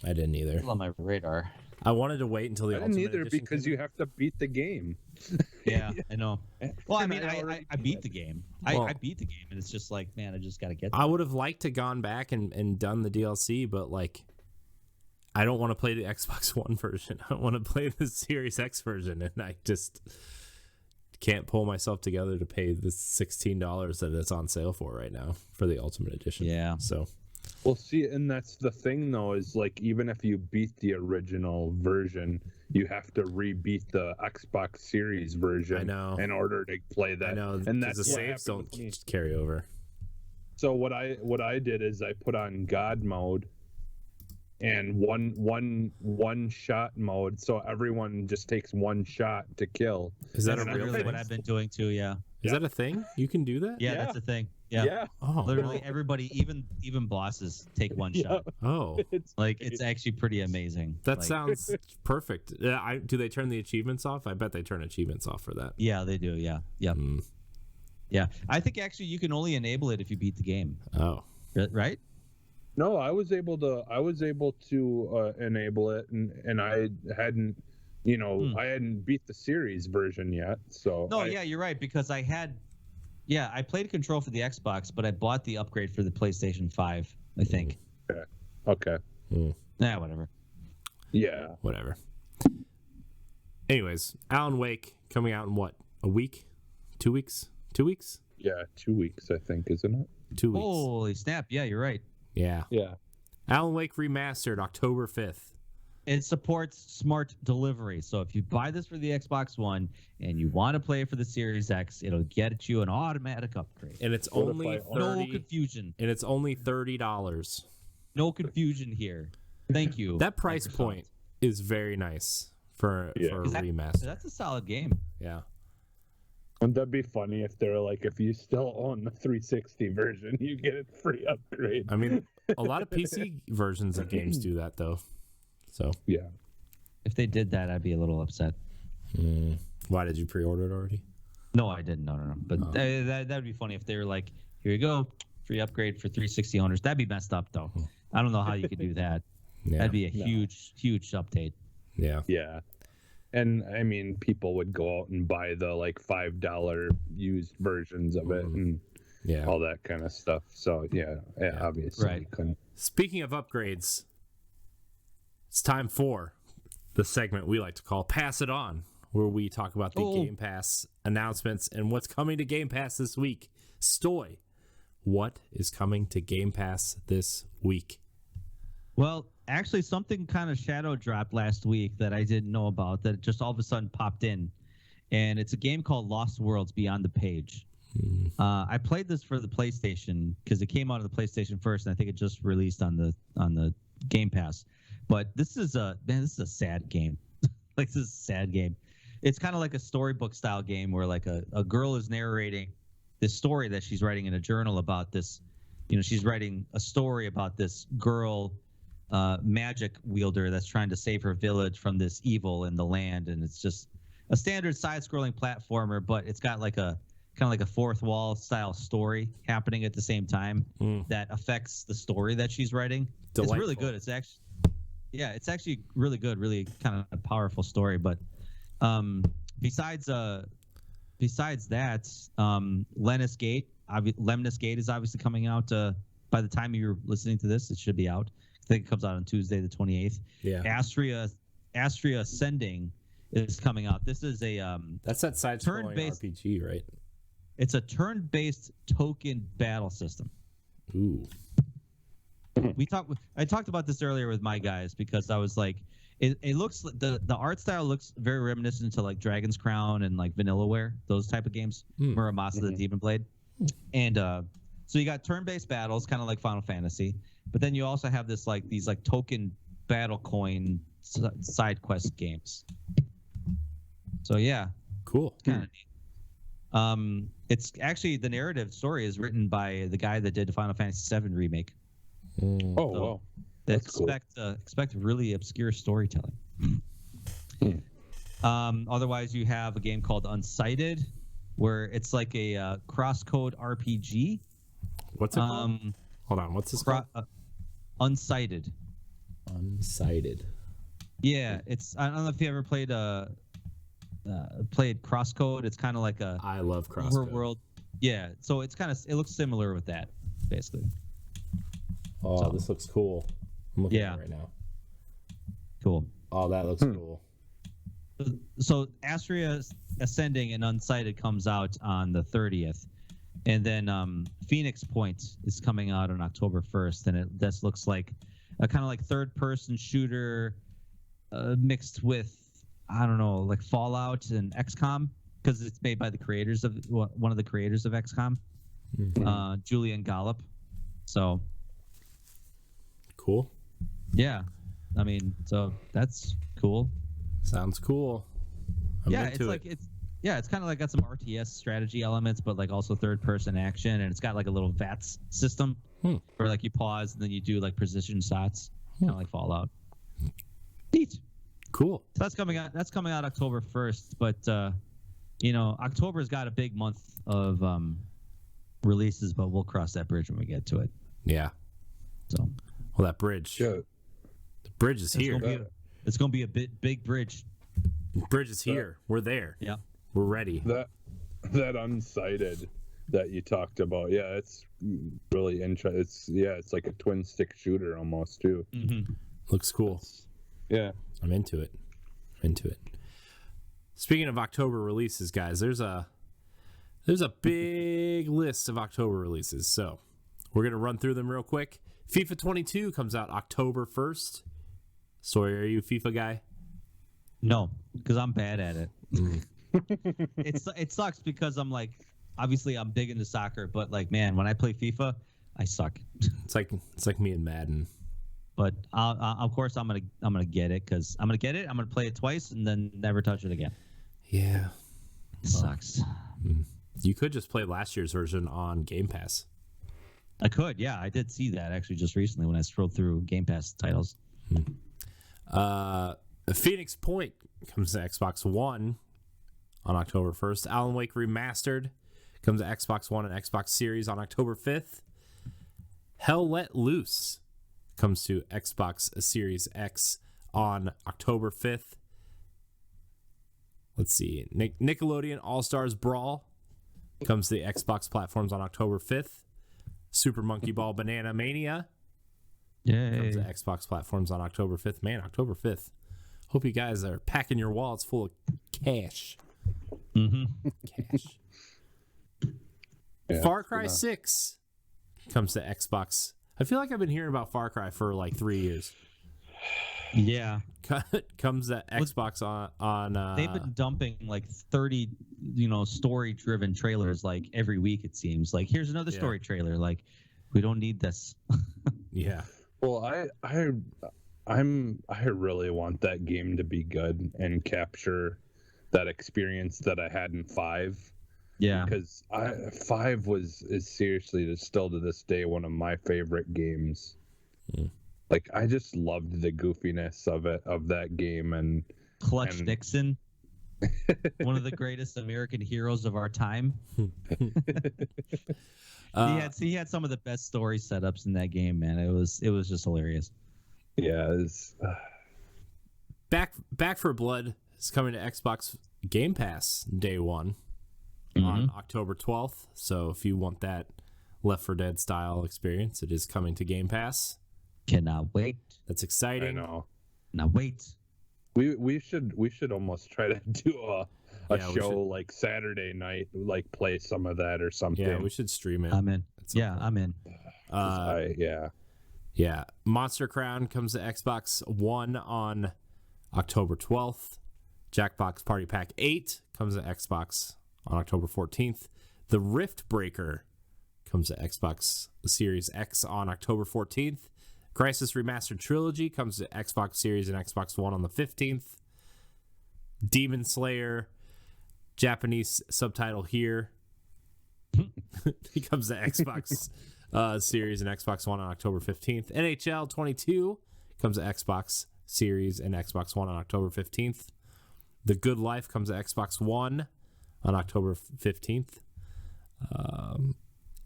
I didn't either. On my radar. I wanted to wait until the Ultimate Edition Edition because you have to beat the game. Yeah, I know. Well, I mean, I beat the game. I beat the game, and it's just like, man, I just got to get there. I would have liked to gone back and done the DLC, but like, I don't want to play the Xbox One version. I want to play the Series X version, and I just can't pull myself together to pay the $16 that it's on sale for right now for the Ultimate Edition. Yeah. So. Well, see, and that's the thing, though, is like even if you beat the original version, you have to re-beat the Xbox Series version. I know. In order to play that. I know, and that's the saves don't carry over. So what I did is I put on God mode and one shot mode, so everyone just takes one shot to kill. Is that That's a real literally thing? what I've been doing too? Yeah. Is that a thing? You can do that? Yeah, that's a thing. Yeah. Oh. Literally everybody, even bosses, take one shot. Oh. It's actually pretty amazing. That Like, sounds perfect. Do they turn the achievements off? I bet they turn achievements off for that. Yeah, they do. Yeah. Yeah. Yeah. I think actually you can only enable it if you beat the game. Oh. Right? No, I was able to enable it, and I hadn't. I hadn't beat the series version yet, so. No, yeah, you're right, because I played Control for the Xbox, but I bought the upgrade for the PlayStation 5, I think. Okay. Nah, whatever. Yeah. Whatever. Anyways, Alan Wake coming out in what? A week? 2 weeks? 2 weeks? Yeah, 2 weeks, I think, isn't it? 2 weeks. Holy snap. Yeah, you're right. Yeah. Yeah. Alan Wake Remastered, October 5th. It supports smart delivery. So if you buy this for the Xbox One and you want to play it for the Series X, it'll get you an automatic upgrade. And it's only no confusion. And it's only $30. No confusion here. Thank you. That price point is very nice for a remaster. That's a solid game. Yeah. Wouldn't that be funny if they're like, if you still own the 360 version, you get a free upgrade? I mean, a lot of PC versions of games do that, though. So yeah. If they did that, I'd be a little upset. Why did you pre-order it already? No, I didn't. No. But that would be funny if they were like, here you go, free upgrade for 360 owners. That'd be messed up, though. I don't know how you could do that. Yeah. That'd be a huge update. Yeah. Yeah. And I mean, people would go out and buy the like $5 used versions of it and all that kind of stuff. So yeah, obviously. Right. Speaking of upgrades, it's time for the segment we like to call Pass It On, where we talk about the Game Pass announcements and what's coming to Game Pass this week. Stoy, what is coming to Game Pass this week? Well, actually, something kind of shadow dropped last week that I didn't know about that just all of a sudden popped in. And it's a game called Lost Worlds Beyond the Page. I played this for the PlayStation because it came out of the PlayStation first, and I think it just released on the Game Pass. But this is a sad game. Like, this is a sad game. It's kind of like a storybook style game where like a girl is narrating this story that she's writing in a journal about this. She's writing a story about this girl magic wielder that's trying to save her village from this evil in the land, and it's just a standard side-scrolling platformer, but it's got like a kind of like a fourth wall style story happening at the same time that affects the story that she's writing. Delightful. It's really good. It's actually really good, really kind of a powerful story. But besides that, Lemnis Gate is obviously coming out. By the time you're listening to this, it should be out. I think it comes out on Tuesday, the 28th. Yeah. Astria Ascending is coming out. This is a that's that side-scrolling RPG, right? It's a turn-based token battle system. Ooh. I talked about this earlier with my guys because I was like, it looks the art style looks very reminiscent to like Dragon's Crown and like Vanillaware, those type of games, Muramasa the Demon Blade, and so you got turn-based battles, kind of like Final Fantasy, but then you also have these token battle coin side quest games. So yeah, cool. Kind of neat. It's actually the narrative story is written by the guy that did the Final Fantasy VII remake. Oh, So wow. That's cool. Expect really obscure storytelling. Otherwise, you have a game called Unsighted, where it's like a cross-code RPG. What's it called? Hold on, what's this called? Unsighted. Unsighted. Yeah, I don't know if you ever played crosscode. It's kind of like a I love crosscode. World. Yeah, so it looks similar with that, basically. Oh, So, this looks cool. I'm looking at it right now. Cool. Oh, that looks cool. So Astria Ascending and Unsighted comes out on the 30th. And then Phoenix Point is coming out on October 1st. And it just looks like a kind of like third-person shooter mixed with, I don't know, like Fallout and XCOM, because it's made by the creators of one of the creators of XCOM, Julian Gollop. So cool. Yeah, I mean, so that's cool. Sounds cool. I'm it's kind of like got some RTS strategy elements, but like also third-person action, and it's got like a little VATS system where like you pause and then you do like precision shots, kind of like Fallout. Neat. Cool. So that's coming out. That's coming out October 1st, but October's got a big month of releases, but we'll cross that bridge when we get to it. Yeah. So. Well, that bridge. Yeah. The bridge is here. It's going to be a big bridge. Bridge is here. We're there. Yeah. We're ready. That Unsighted that you talked about. Yeah, it's really interesting. It's like a twin stick shooter almost too. Mm-hmm. Looks cool. Yeah. I'm into it. Speaking of October releases, guys, there's a big list of October releases. So we're going to run through them real quick. FIFA 22 comes out October 1st. Stoy, are you a FIFA guy? No, because I'm bad at it. It sucks because I'm like, obviously I'm big into soccer, but like, man, when I play FIFA, I suck. It's like me and Madden. But of course I'm gonna get it because I'm gonna get it. I'm gonna play it twice and then never touch it again. Yeah, it sucks. You could just play last year's version on Game Pass. I could, yeah. I did see that actually just recently when I scrolled through Game Pass titles. Phoenix Point comes to Xbox One on October 1st. Alan Wake Remastered comes to Xbox One and Xbox Series on October 5th. Hell Let Loose comes to Xbox Series X on October 5th. Let's see. Nickelodeon All-Stars Brawl comes to the Xbox platforms on October 5th. Super Monkey Ball Banana Mania comes to Xbox platforms on October 5th. Man, October 5th. Hope you guys are packing your wallets full of cash. Cash. Yeah, Far Cry 6 comes to Xbox. I feel like I've been hearing about Far Cry for like 3 years. Yeah. Comes to Xbox on they've been dumping like 30 story driven trailers like every week, it seems. Like, here's another story trailer. Like, we don't need this. Yeah. Well, I really want that game to be good and capture that experience that I had in 5. Yeah. Because 5 is seriously still to this day one of my favorite games. Like, I just loved the goofiness of that game and Clutch Nixon, one of the greatest American heroes of our time. He had some of the best story setups in that game, man. It was just hilarious. Yeah, Back for Blood is coming to Xbox Game Pass day 1 on October 12th. So if you want that Left 4 Dead style experience, it is coming to Game Pass. Cannot wait. That's exciting. I know. Now wait. We should almost try to do a show like Saturday night, like play some of that or something. Yeah, we should stream it. I'm in. Yeah, I'm in. Yeah. Monster Crown comes to Xbox One on October 12th. Jackbox Party Pack 8 comes to Xbox on October 14th. The Rift Breaker comes to Xbox Series X on October 14th. Crisis Remastered Trilogy comes to Xbox Series and Xbox One on the 15th. Demon Slayer Japanese subtitle here. It comes to Xbox Series and Xbox One on October 15th. NHL 22 comes to Xbox Series and Xbox One on October 15th. The Good Life comes to Xbox One on October 15th.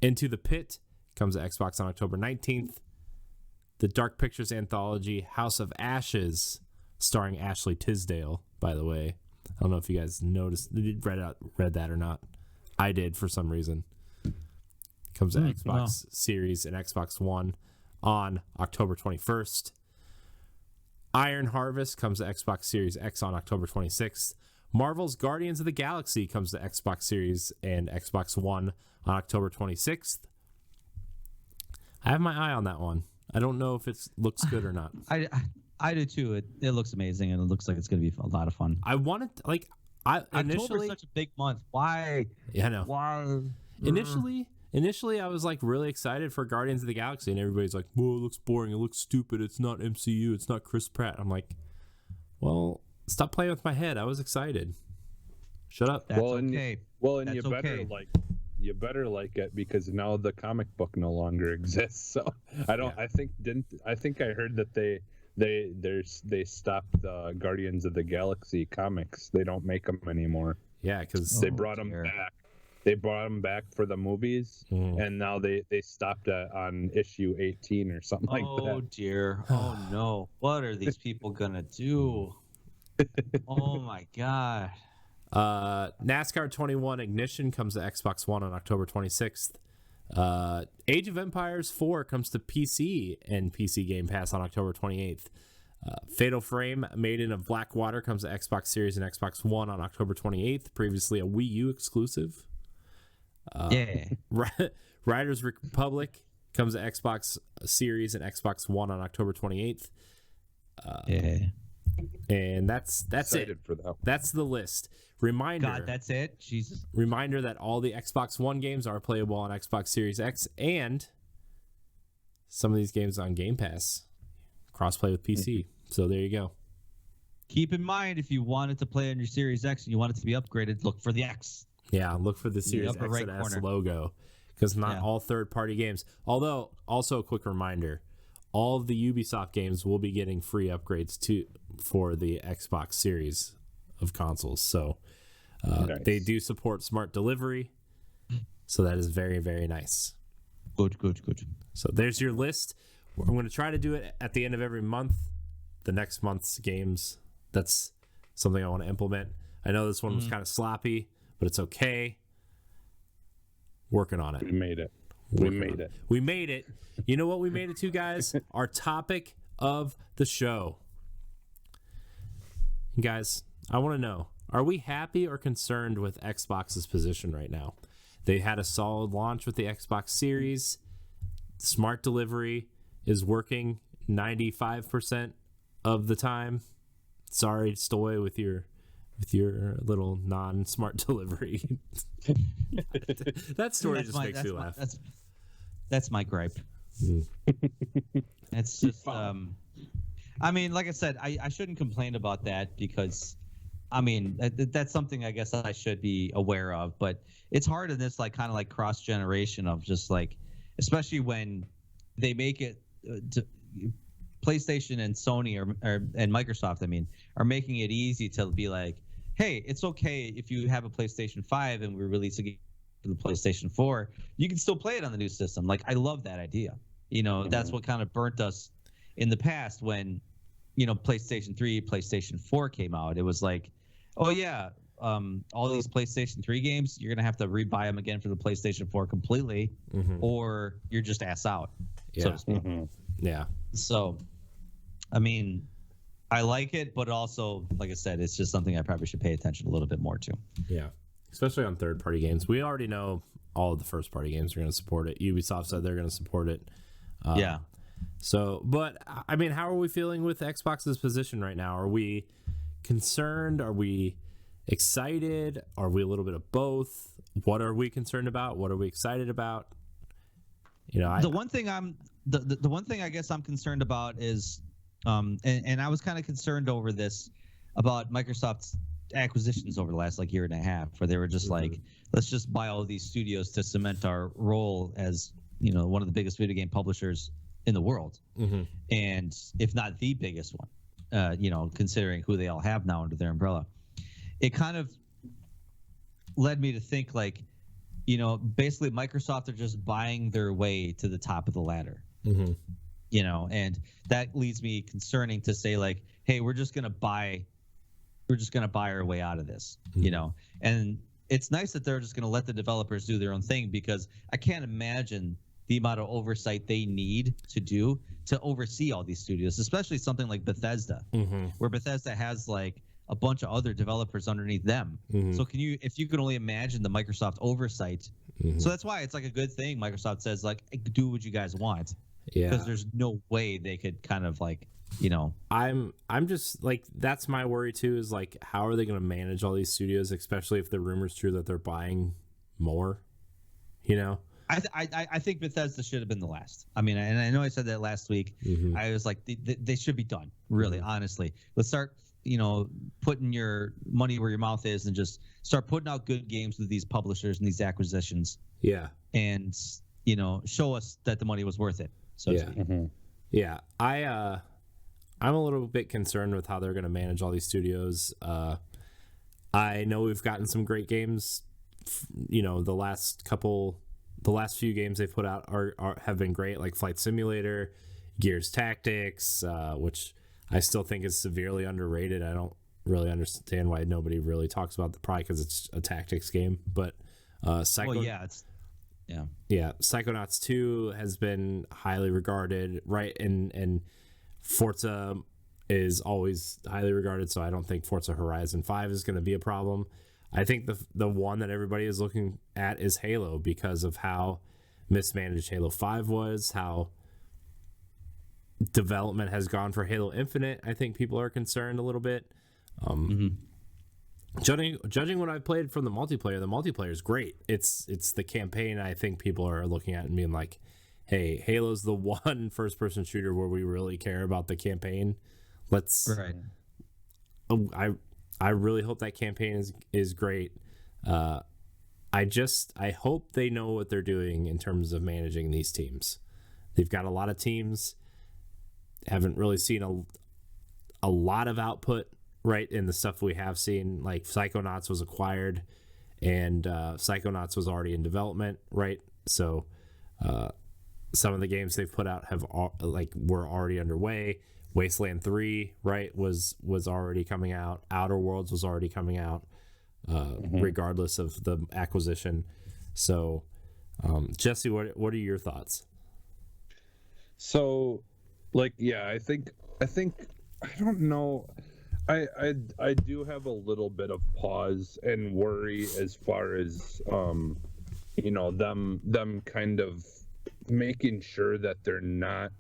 Into the Pit comes to Xbox on October 19th. The Dark Pictures anthology House of Ashes, starring Ashley Tisdale, by the way. I don't know if you guys read that or not. I did for some reason. Comes to Xbox Series and Xbox One on October 21st. Iron Harvest comes to Xbox Series X on October 26th. Marvel's Guardians of the Galaxy comes to Xbox Series and Xbox One on October 26th. I have my eye on that one. I don't know if it looks good or not. I do too. It looks amazing, and it looks like it's going to be a lot of fun. I wanted October's such a big month. Why? Yeah, I know. Why? Initially, I was like really excited for Guardians of the Galaxy, and everybody's like, "Whoa, it looks boring. It looks stupid. It's not MCU. It's not Chris Pratt." I'm like, "Well, stop playing with my head. I was excited. Shut up." That's okay. And you better like it because now the comic book no longer exists. So I don't. Yeah. I think I heard that they stopped the Guardians of the Galaxy comics. They don't make them anymore. Yeah, because they brought them back. They brought them back for the movies, and now they stopped on issue 18 or something like that. Oh dear! Oh no! What are these people gonna do? Oh my god! NASCAR 21 Ignition comes to Xbox One on October 26th. Age of Empires 4 comes to PC and PC Game Pass on October 28th. Fatal Frame Maiden of Blackwater comes to Xbox Series and Xbox One on October 28th. Previously a Wii U exclusive. Riders Republic comes to Xbox Series and Xbox One on October 28th. And that's it. For that. That's the list. Reminder. God, that's it. Jesus. Reminder that all the Xbox One games are playable on Xbox Series X, and some of these games on Game Pass, crossplay with PC. So there you go. Keep in mind, if you wanted to play on your Series X and you want it to be upgraded, look for the X. Yeah, look for the Series X and S logo, because not all third-party games. Although, also a quick reminder, all of the Ubisoft games will be getting free upgrades for the Xbox Series of consoles. So nice. They do support smart delivery, so that is very, very nice. Good. So there's your list. I'm going to try to do it at the end of every month, the next month's games. That's something I want to implement. I know this one was kind of sloppy, but it's okay. Working on it. We made it. We made it. You know what we made it to, guys? Our topic of the show. Guys, I want to know, are we happy or concerned with Xbox's position right now? They had a solid launch with the Xbox Series. Smart delivery is working 95% of the time. Sorry, Stoy, with your little non-smart delivery. That story just makes me laugh. That's my gripe. It's just, I mean, like I said, I shouldn't complain about that because, I mean, that's something I guess I should be aware of. But it's hard in this kind of cross-generation of just especially when they make it to PlayStation and Sony and Microsoft, are making it easy to be like, hey, it's okay if you have a PlayStation 5 and we're releasing it for the PlayStation 4, you can still play it on the new system. I love that idea. That's what kind of burnt us in the past when, PlayStation 3, PlayStation 4 came out. It was like, oh yeah, all these PlayStation 3 games, you're gonna have to rebuy them again for the PlayStation 4 completely, or you're just ass out. Yeah. So to speak. Yeah. So, I like it, but also, like I said, it's just something I probably should pay attention a little bit more to. Yeah, especially on third-party games. We already know all of the first-party games are going to support it. Ubisoft said they're going to support it. Yeah. So, but, how are we feeling with Xbox's position right now? Are we concerned? Are we excited? Are we a little bit of both? What are we concerned about? What are we excited about? The one thing I guess I'm concerned about is, and I was kind of concerned over this about Microsoft's acquisitions over the last like year and a half, where they were just like, let's just buy all these studios to cement our role as, you know, one of the biggest video game publishers in the world, and if not the biggest one, you know, considering who they all have now under their umbrella. It kind of led me to think like, you know, basically Microsoft are just buying their way to the top of the ladder. You know, and that leads me concerning to say like, hey, we're just gonna buy our way out of this, you know. And it's nice that they're just gonna let the developers do their own thing, because I can't imagine the amount of oversight they need to oversee all these studios, especially something like Bethesda, where Bethesda has like a bunch of other developers underneath them. So if you can only imagine the Microsoft oversight. So that's why it's like a good thing Microsoft says like, do what you guys want. Because there's no way they could kind of like, you know. I'm just like, that's my worry too, is like, how are they going to manage all these studios, especially if the rumor's true that they're buying more, you know? I think Bethesda should have been the last. I mean, and I know I said that last week. I was like, they should be done, really, honestly. Let's start, you know, putting your money where your mouth is and just start putting out good games with these publishers and these acquisitions. Yeah. And, you know, show us that the money was worth it. So yeah. Yeah. I'm a little bit concerned with how they're going to manage all these studios. I know we've gotten some great games. You know, the last few games they've put out have been great, like Flight Simulator, Gears Tactics, which I still think is severely underrated. I don't really understand why nobody really talks about it, probably because it's a tactics game. But Psychonauts 2 has been highly regarded, right? And Forza is always highly regarded, so I don't think Forza Horizon 5 is going to be a problem. I think the one that everybody is looking at is Halo, because of how mismanaged Halo 5 was, how development has gone for Halo Infinite. I think people are concerned a little bit. Judging what I've played from the multiplayer is great. It's the campaign I think people are looking at and being like, hey, Halo's the one first-person shooter where we really care about the campaign. I really hope that campaign is great. I hope they know what they're doing in terms of managing these teams. They've got a lot of teams, haven't really seen a lot of output, right, in the stuff we have seen. Like Psychonauts was acquired, and Psychonauts was already in development, right? So some of the games they've put out were already underway. Wasteland 3, right, was already coming out. Outer Worlds was already coming out, regardless of the acquisition. So, Jesse, what are your thoughts? So, like, yeah, I think I don't know. I do have a little bit of pause and worry as far as you know, them kind of making sure that they're not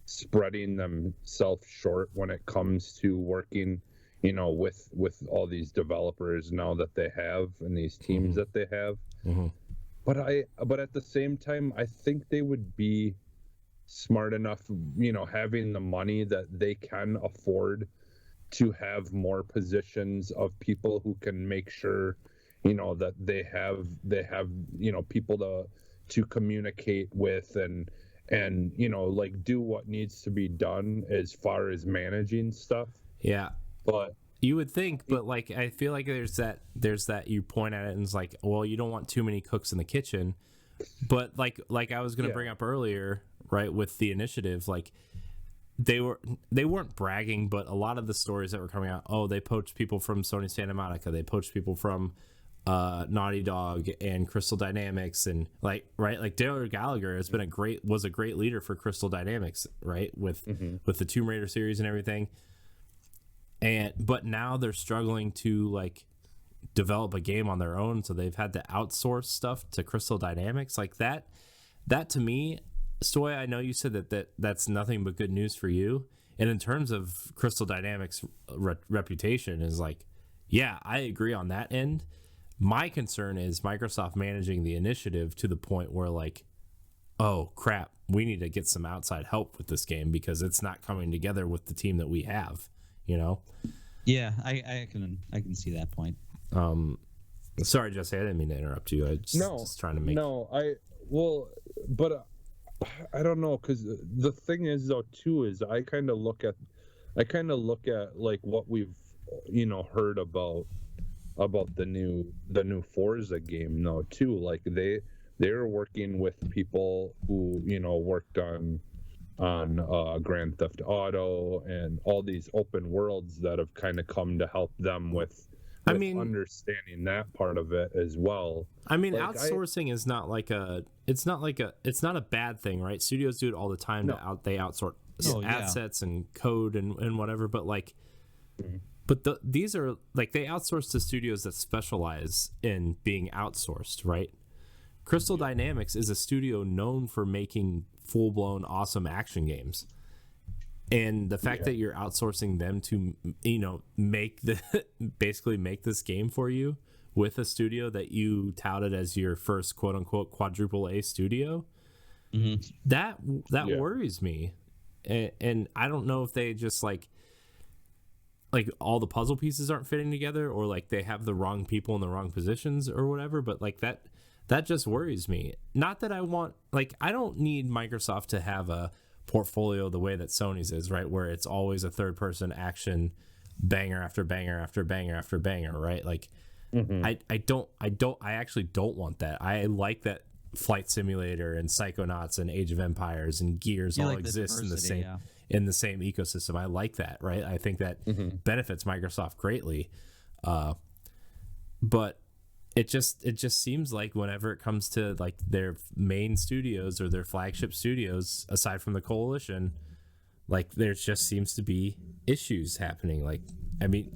spreading themselves short when it comes to working, you know, with all these developers now that they have and these teams that they have. But at the same time, I think they would be smart enough, you know, having the money that they can afford to have more positions of people who can make sure, you know, that they have you know, people to communicate with and you know, like, do what needs to be done as far as managing stuff. Yeah, but you would think, but like, I feel like there's that you point at it and it's like, well, you don't want too many cooks in the kitchen. But like I was gonna bring up earlier, right, with the initiative, like they weren't bragging, but a lot of the stories that were coming out, oh, they poached people from Sony Santa Monica, they poached people from Naughty Dog and Crystal Dynamics, and like, right, like Taylor Gallagher was a great leader for Crystal Dynamics, right, with the Tomb Raider series and everything. But now they're struggling to like develop a game on their own, so they've had to outsource stuff to Crystal Dynamics. Like that to me, Stoy, I know you said that's nothing but good news for you, and in terms of Crystal Dynamics reputation is like, yeah, I agree on that end. My concern is Microsoft managing the initiative to the point where like, oh crap, we need to get some outside help with this game because it's not coming together with the team that we have, you know? Yeah, I can see that point. Sorry, Jesse, I didn't mean to interrupt you. I just trying to make. But I don't know, because the thing is though too is I kind of look at like what we've heard about the new Forza game though too. Like they're working with people who worked on Grand Theft Auto and all these open worlds that have kind of come to help them with understanding that part of it as well. I mean, like outsourcing is not like it's not a bad thing, right? Studios do it all the time. No. They outsource assets and code and whatever, but like, these are like, they outsource to studios that specialize in being outsourced, right? Crystal Dynamics is a studio known for making full-blown awesome action games. And the fact that you're outsourcing them to, basically make this game for you with a studio that you touted as your first quote unquote quadruple A studio, that worries me. And I don't know if they just like all the puzzle pieces aren't fitting together, or like they have the wrong people in the wrong positions or whatever, but like that just worries me. Not that I don't need Microsoft to have a portfolio the way that Sony's is, right, where it's always a third person action banger after banger after banger after banger, right? Like I actually don't want that. I like that Flight Simulator and Psychonauts and Age of Empires and Gears all exist in the same ecosystem. I like that, right? I think that benefits Microsoft greatly. But it just seems like whenever it comes to like their main studios or their flagship studios, aside from the coalition, like there just seems to be issues happening. Like, I mean,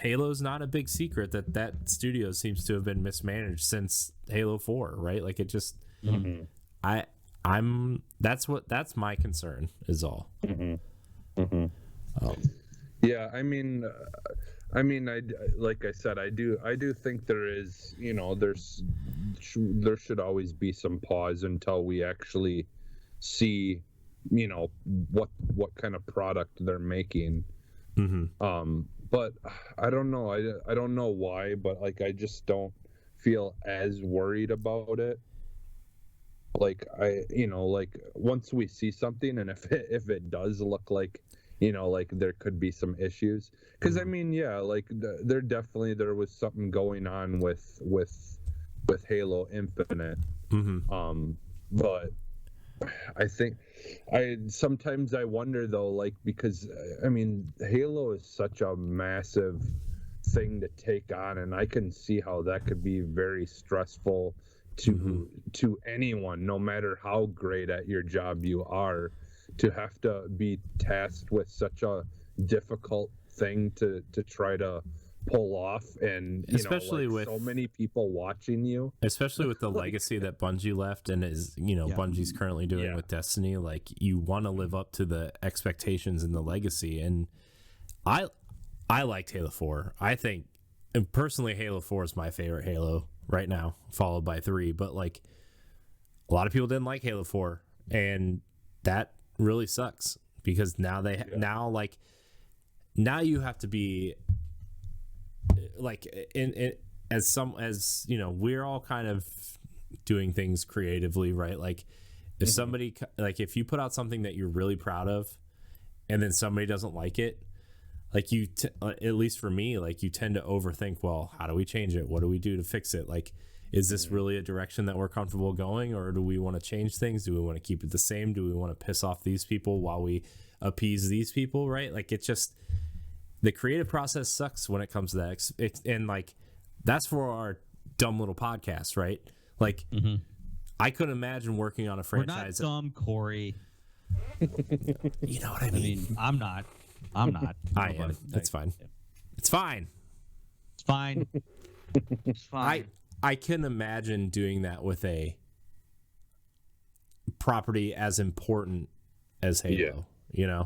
Halo's not a big secret that studio seems to have been mismanaged since Halo 4, right? Like it just, that's my concern is all. Yeah, I mean, like I said, I do think there is, there should always be some pause until we actually see, what kind of product they're making. But I don't know. I don't know why, but like I just don't feel as worried about it. Like like once we see something, and if it does look like, like there could be some issues, because I mean, yeah, like there was something going on with Halo Infinite. But I think sometimes I wonder though, like, because I mean, Halo is such a massive thing to take on, and I can see how that could be very stressful to anyone, no matter how great at your job you are, to have to be tasked with such a difficult thing to try to pull off, and especially with so many people watching you, especially with the legacy that Bungie left and is Bungie's currently doing with Destiny. Like, you want to live up to the expectations and the legacy, and I liked Halo 4. I think, and personally, Halo 4 is my favorite Halo right now, followed by 3, but like a lot of people didn't like Halo 4, and that really sucks, because now now you have to be like as we're all kind of doing things creatively, right? Like if somebody, like if you put out something that you're really proud of and then somebody doesn't like it, like at least for me, like you tend to overthink, well, how do we change it? What do we do to fix it? Like, is this really a direction that we're comfortable going, or do we want to change things? Do we want to keep it the same? Do we want to piss off these people while we appease these people, right? Like, it's just, the creative process sucks when it comes to that. And like, that's for our dumb little podcast, right? Like, I couldn't imagine working on a franchise. We're not dumb, Corey. You know what I mean? I'm not. I am. It's fine. It's fine. It's fine. It's fine. I can imagine doing that with a property as important as Halo. Yeah.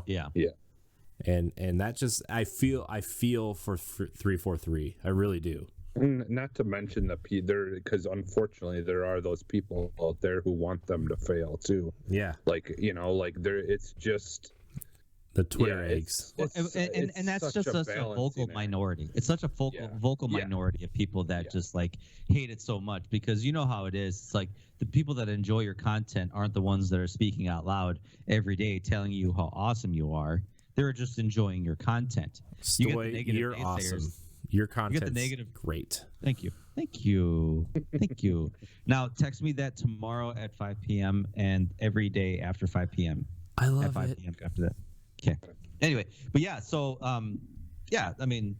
And that just, I feel for 343. I really do. Not to mention because unfortunately there are those people out there who want them to fail too. Yeah. Like, like it's just, the Twitter eggs. And that's just a vocal minority. It's such a vocal minority of people that just like hate it so much, because you know how it is. It's like the people that enjoy your content aren't the ones that are speaking out loud every day telling you how awesome you are. They're just enjoying your content. Stoy, you're awesome. Your content's great. Thank you. Thank you. Thank you. Now text me that tomorrow at 5 p.m. and every day after 5 p.m. I love at 5 it. p.m. after that. Okay. Anyway, but yeah, so yeah, I mean,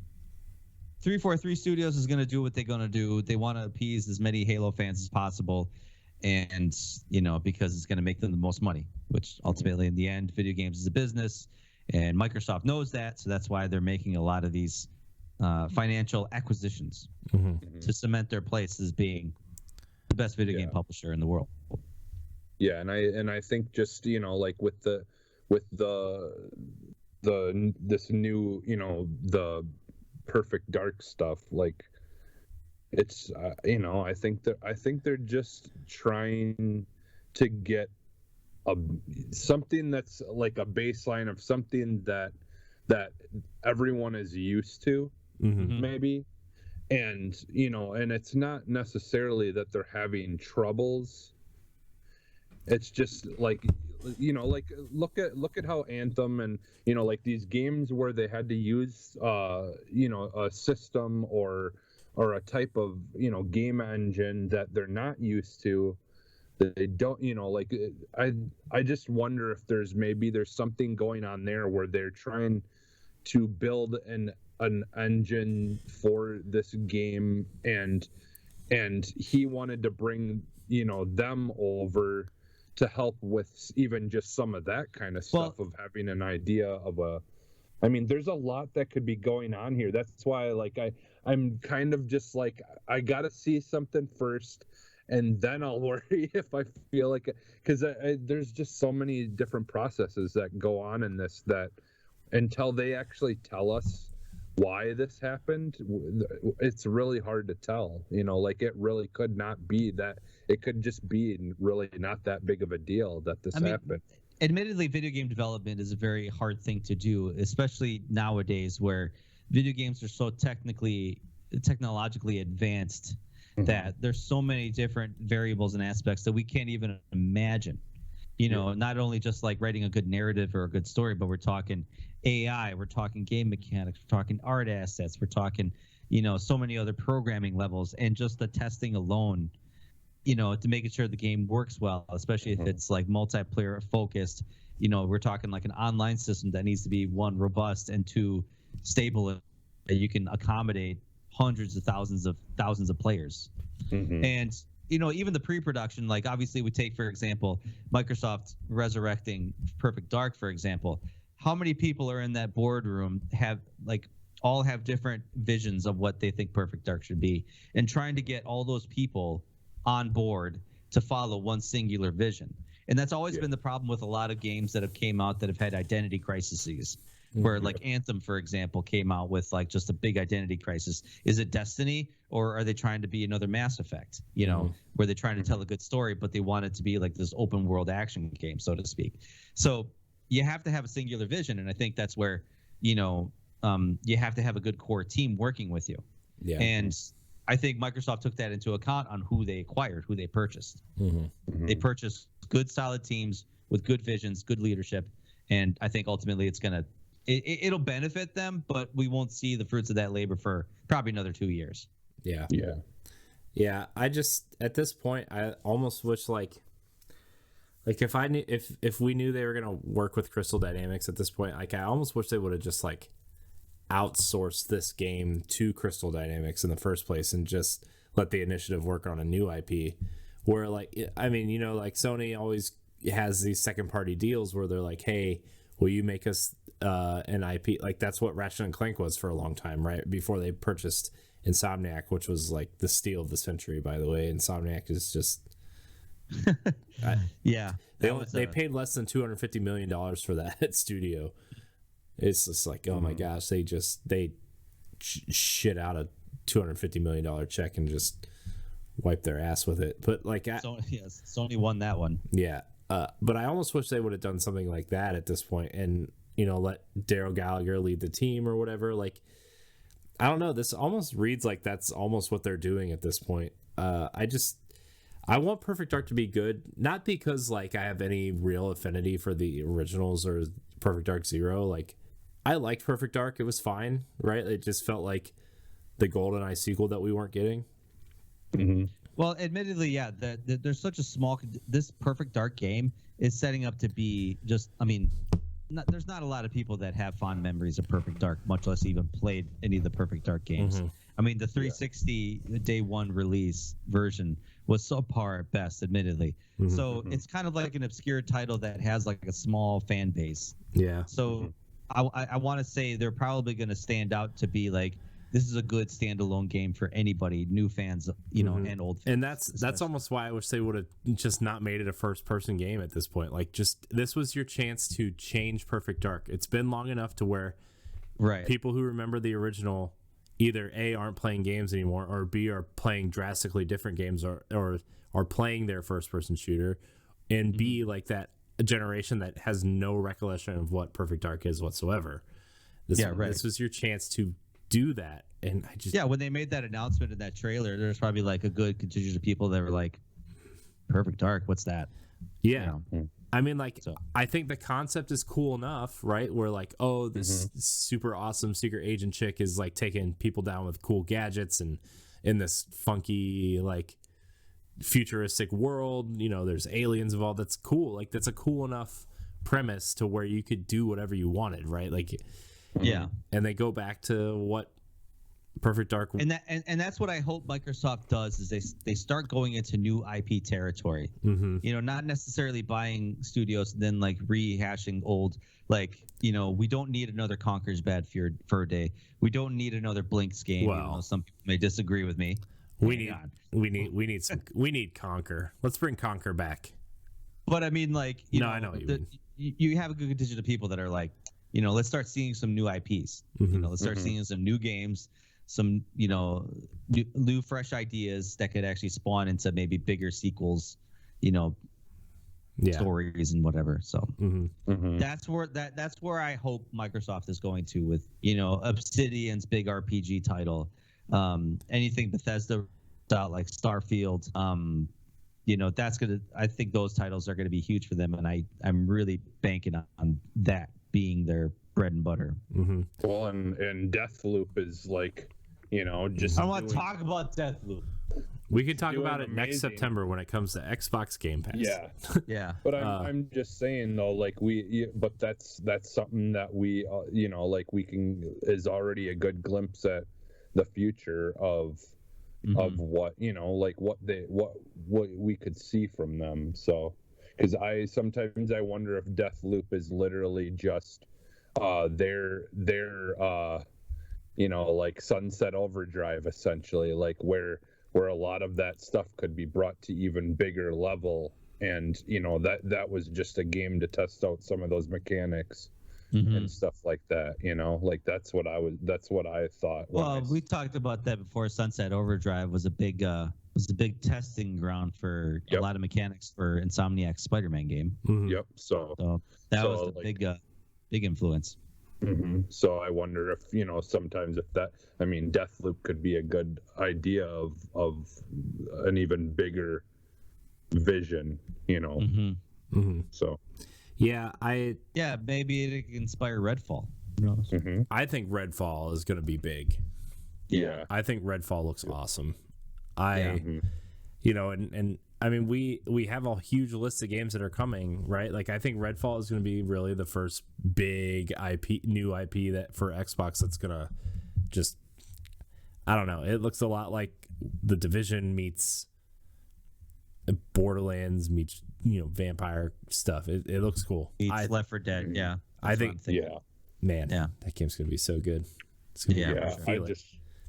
343 Studios is going to do what they're going to do. They want to appease as many Halo fans as possible, and because it's going to make them the most money, which ultimately in the end, video games is a business, and Microsoft knows that, so that's why they're making a lot of these financial acquisitions to cement their place as being the best video game publisher in the world. Yeah, and I think just like with this new the Perfect Dark stuff, like it's I think they're just trying to get something that's like a baseline of something that everyone is used to, maybe, and and it's not necessarily that they're having troubles. It's just like like look at how Anthem and like these games where they had to use a system or a type of game engine that they're not used to, that they don't like I just wonder if there's something going on there where they're trying to build an engine for this game, and he wanted to bring them over to help with even just some of that kind of stuff, of having an idea of there's a lot that could be going on here. That's why I'm kind of just like, I gotta see something first and then I'll worry if I feel like it, because there's just so many different processes that go on in this, that until they actually tell us why this happened, it's really hard to tell. Like it really could not be that. It could just be really not that big of a deal that this happened. Admittedly, video game development is a very hard thing to do, especially nowadays where video games are so technologically advanced that there's so many different variables and aspects that we can't even imagine. Not only just like writing a good narrative or a good story, but we're talking AI, we're talking game mechanics, we're talking art assets, we're talking, so many other programming levels, and just the testing alone, to making sure the game works well, especially if it's like multiplayer focused. We're talking like an online system that needs to be, one, robust, and two, stable, that you can accommodate hundreds of thousands of players. And even the pre-production, like obviously we take, for example, Microsoft resurrecting Perfect Dark, for example. How many people are in that boardroom all have different visions of what they think Perfect Dark should be, and trying to get all those people on board to follow one singular vision. And that's always been the problem with a lot of games that have came out that have had identity crises, where like Anthem, for example, came out with like just a big identity crisis. Is it Destiny, or are they trying to be another Mass Effect, where they're trying to tell a good story, but they want it to be like this open world action game, so to speak. So you have to have a singular vision, and I think that's where you have to have a good core team working with you. And I think Microsoft took that into account on who they acquired, who they purchased. They purchased good, solid teams with good visions, good leadership, and I think ultimately it'll benefit them, but we won't see the fruits of that labor for probably another 2 years. Yeah. I just, at this point, I almost wish like if we knew they were gonna work with Crystal Dynamics at this point, like I almost wish they would have just like outsourced this game to Crystal Dynamics in the first place and just let the initiative work on a new IP. Where like like Sony always has these second party deals where they're like, hey, will you make us an IP? Like that's what Ratchet and Clank was for a long time, right? Before they purchased Insomniac, which was like the steal of the century, by the way. Insomniac is just they paid less than $250 million for that studio. It's just like, oh my gosh, they shit out a $250 million check and just wipe their ass with it. But like, Sony won that one. Yeah. But I almost wish they would have done something like that at this point. And let Daryl Gallagher lead the team or whatever. Like, I don't know. This almost reads like that's almost what they're doing at this point. I want Perfect Dark to be good, not because like I have any real affinity for the originals or Perfect Dark Zero. Like, I liked Perfect Dark. It was fine, right? It just felt like the GoldenEye sequel that we weren't getting. Mm-hmm. Well, admittedly, yeah, there's such a small. This Perfect Dark game is setting up to be just. I mean, there's not a lot of people that have fond memories of Perfect Dark, much less even played any of the Perfect Dark games. Mm-hmm. I mean, the 360 day one release version was subpar at best, admittedly. Mm-hmm. So it's kind of like an obscure title that has like a small fan base. Yeah. So I want to say they're probably going to stand out to be like, this is a good standalone game for anybody, new fans, and old fans. And that's almost why I wish they would have just not made it a first-person game at this point. Like, just this was your chance to change Perfect Dark. It's been long enough to where people who remember the original either A, aren't playing games anymore, or B, are playing drastically different games or are playing their first-person shooter, and B, like that generation that has no recollection of what Perfect Dark is whatsoever. This was your chance to do that. And I just when they made that announcement in that trailer, there's probably like a good contingent of people that were like, Perfect Dark, what's that? I mean, like, I think the concept is cool enough, right? Where like, oh, this super awesome secret agent chick is like taking people down with cool gadgets and in this funky like futuristic world, there's aliens involved. That's cool. Like, that's a cool enough premise to where you could do whatever you wanted, right? Like, and they go back to what Perfect Dark, and that's what I hope Microsoft does is they start going into new IP territory. Not necessarily buying studios and then like rehashing old, like, we don't need another Conker's Bad Fur Day. We don't need another Blinks game. Well, some people may disagree with me. We need Conker. Let's bring Conker back. But I mean, like, I know what you mean. You have a good contingent of people that are like, let's start seeing some new IPs. Let's start seeing some new games, some new fresh ideas that could actually spawn into maybe bigger sequels, stories and whatever. So that's where I hope Microsoft is going to with Obsidian's big RPG title, anything Bethesda out like Starfield. That's I think those titles are gonna be huge for them, and I'm really banking on that being their bread and butter. Well, and Deathloop is like, just. I don't want to talk about Deathloop. We can talk about it next September when it comes to Xbox Game Pass. Yeah. But I'm just saying though, like but that's something that we, like we can is already a good glimpse at the future of what like what we could see from them. So, because sometimes I wonder if Deathloop is literally just their like Sunset Overdrive, essentially, like where a lot of that stuff could be brought to even bigger level, and that was just a game to test out some of those mechanics and stuff like that. Like that's what I thought. Well, we talked about that before. Sunset Overdrive was a big testing ground for a lot of mechanics for Insomniac's Spider-Man game. Yep. So that was the big influence. So I wonder if sometimes if Deathloop could be a good idea of an even bigger vision. So maybe it can inspire Redfall. Who knows? I think Redfall is going to be big. Yeah, I think Redfall looks awesome. And I mean, we have a huge list of games that are coming, right? Like, I think Redfall is going to be really the first big new IP that for Xbox that's going to just, I don't know. It looks a lot like The Division meets Borderlands meets, vampire stuff. It looks cool. Left 4 Dead, yeah. I think, that game's going to be so good. It's going to be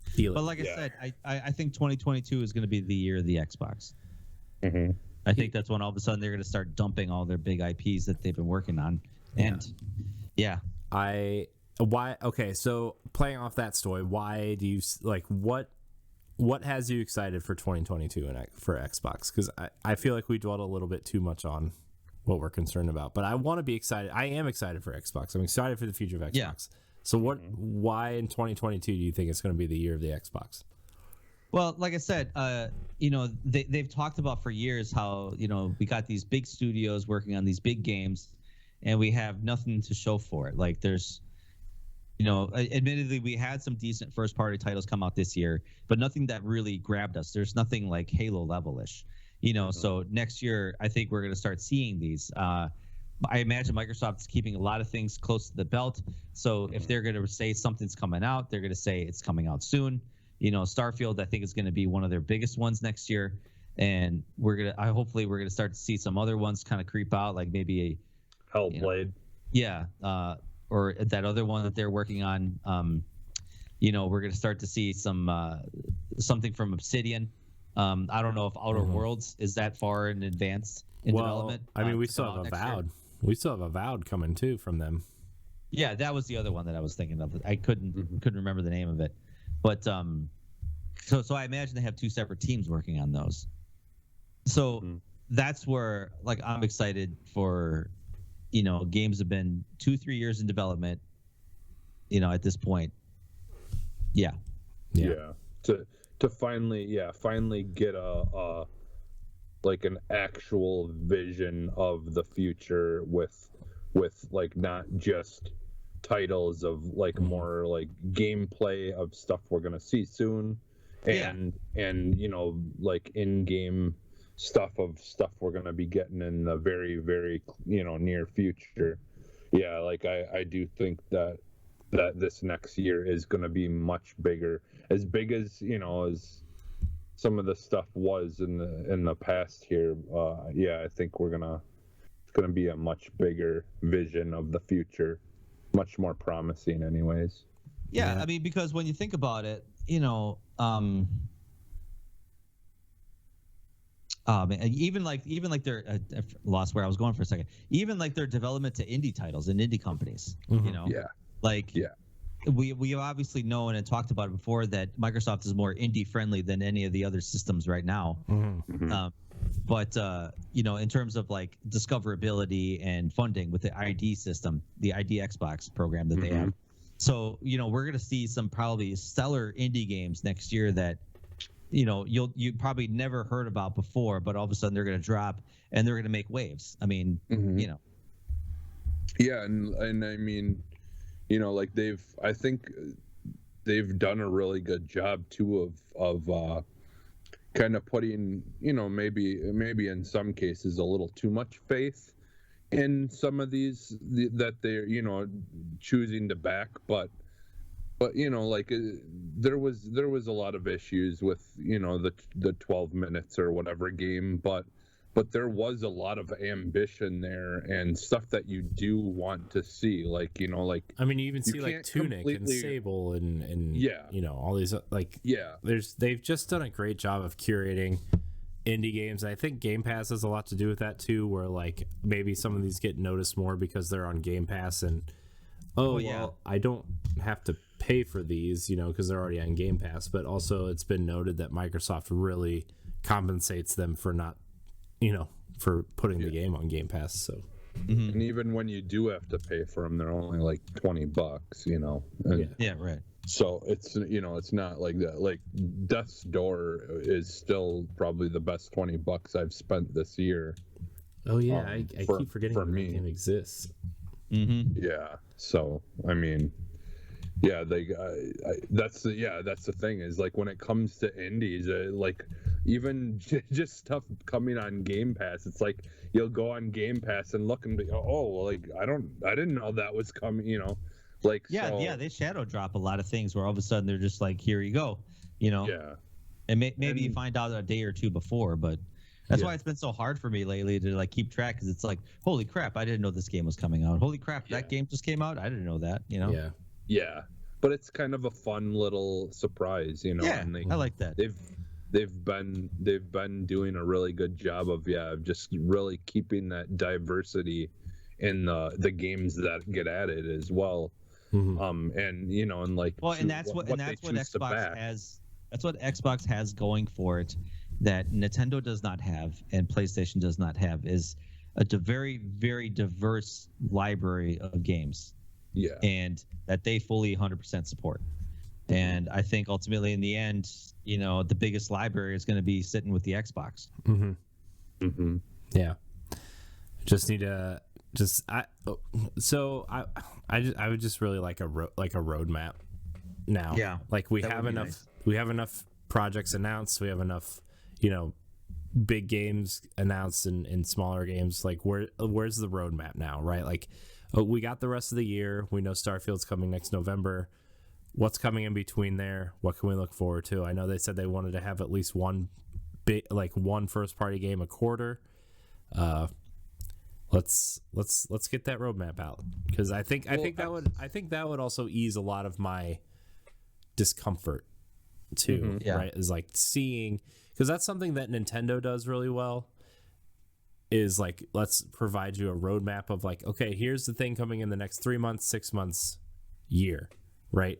feel it. But like I said, I think 2022 is going to be the year of the Xbox. I think that's when all of a sudden they're going to start dumping all their big IPs that they've been working on. And so playing off that story, why do you like what has you excited for 2022 and for Xbox? Because I feel like we dwelled a little bit too much on what we're concerned about. But I want to be excited. I am excited for Xbox. I'm excited for the future of Xbox. Yeah. So why in 2022 do you think it's going to be the year of the Xbox? Well, like I said, they've talked about for years how, we got these big studios working on these big games and we have nothing to show for it. Like there's, admittedly, we had some decent first party titles come out this year, but nothing that really grabbed us. There's nothing like Halo level-ish, so next year, I think we're going to start seeing these. I imagine Microsoft's keeping a lot of things close to the belt. So if they're going to say something's coming out, they're going to say it's coming out soon. Starfield, I think, is going to be one of their biggest ones next year, and hopefully we're gonna start to see some other ones kind of creep out, like maybe a Hellblade. Or that other one that they're working on. We're gonna start to see some something from Obsidian. I don't know if Outer Worlds is that far in advance in development. I mean, we still have Avowed. We still have Avowed coming too from them. Yeah, that was the other one that I was thinking of. I couldn't remember the name of it. But so I imagine they have two separate teams working on those. So that's where I'm excited for, games have been 2-3 years in development, at this point. Yeah. To finally get a an actual vision of the future with not just titles of more gameplay of stuff we're gonna see soon, and in-game stuff we're gonna be getting in the very, very near future. I do think that this next year is gonna be much bigger, as big as as some of the stuff was in the past here. I think it's gonna be a much bigger vision of the future. Much more promising anyways. Yeah, I mean, because when you think about it, even like their I lost where I was going for a second. Even like their development to indie titles and indie companies, we obviously know and talked about it before that Microsoft is more indie friendly than any of the other systems right now. But in terms of discoverability and funding with the ID system, the ID Xbox program that they have, so we're gonna see some probably stellar indie games next year that you probably never heard about before, but all of a sudden they're gonna drop and they're gonna make waves. I mean, Yeah, and I mean, I think they've done a really good job too of kind of putting, maybe in some cases a little too much faith in some of these that they're, choosing to back, but there was a lot of issues with, the 12 minutes or whatever game, but there was a lot of ambition there and stuff that you do want to see, I mean, you even see Tunic and Sable and all these they've just done a great job of curating indie games. I think Game Pass has a lot to do with that too, where maybe some of these get noticed more because they're on Game Pass and I don't have to pay for these, because they're already on Game Pass, but also it's been noted that Microsoft really compensates them for not for putting the game on Game Pass. So and even when you do have to pay for them, they're only $20, right. So it's it's not like that. Death's Door is still probably the best $20 I've spent this year. Oh yeah, I keep forgetting that game exists. Yeah, so I mean, that's the thing is when it comes to indies, even just stuff coming on Game Pass, it's you'll go on Game Pass and look and be, I didn't know that was coming, they shadow drop a lot of things where all of a sudden they're just here you go, and maybe you find out a day or two before, but that's why it's been so hard for me lately to keep track, because it's holy crap, I didn't know this game was coming out. Holy crap, that game just came out. I didn't know that. Yeah, but it's kind of a fun little surprise, and I like that. They've been doing a really good job of just really keeping that diversity in the games that get added as well. And that's what Xbox has. That's what Xbox has going for it that Nintendo does not have and PlayStation does not have, is very, very diverse library of games. Yeah. And that they fully 100% support. And I think ultimately in the end, the biggest library is going to be sitting with the Xbox. Mm-hmm. Mm-hmm. Yeah. Just need to I would just really like a roadmap now. Yeah. Like we have enough projects announced. We have enough, big games announced and smaller games. Like where's the roadmap now, right? Like we got the rest of the year. We know Starfield's coming next November. What's coming in between there? What can we look forward to? I know they said they wanted to have at least one first party game a quarter. Let's get that roadmap out, because I think that would also ease a lot of my discomfort too. Yeah. Right, is like seeing, because that's something that Nintendo does really well, is like, let's provide you a roadmap of like, okay, here's the thing coming in the next 3 months, 6 months, year, right?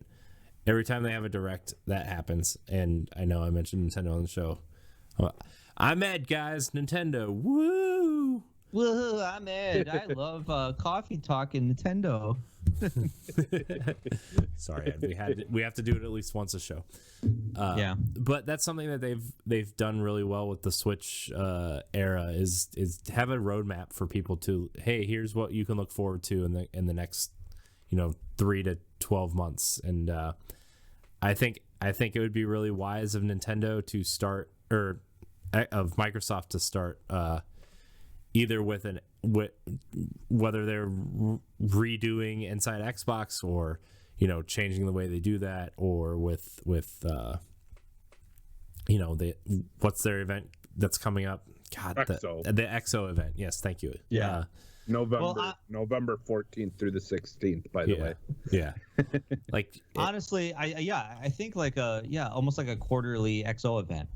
Every time they have a direct, that happens. And I know I mentioned Nintendo on the show. I'm Ed, guys. Nintendo, woo! Woo, I'm Ed. I love coffee talk and Nintendo. Sorry, Ed. We have to do it at least once a show. Yeah, but that's something that they've done really well with the Switch era is have a roadmap for people to, hey, here's what you can look forward to in the next 3 to 12 months. And I think it would be really wise of Nintendo to start, or of Microsoft to start, either with whether they're redoing Inside Xbox, or changing the way they do that, or with what's their event that's coming up? God, Exo. The Exo event. Yes, thank you. Yeah. November 14th through the 16th, by the way. Yeah. Like honestly, I think like almost like a quarterly XO event,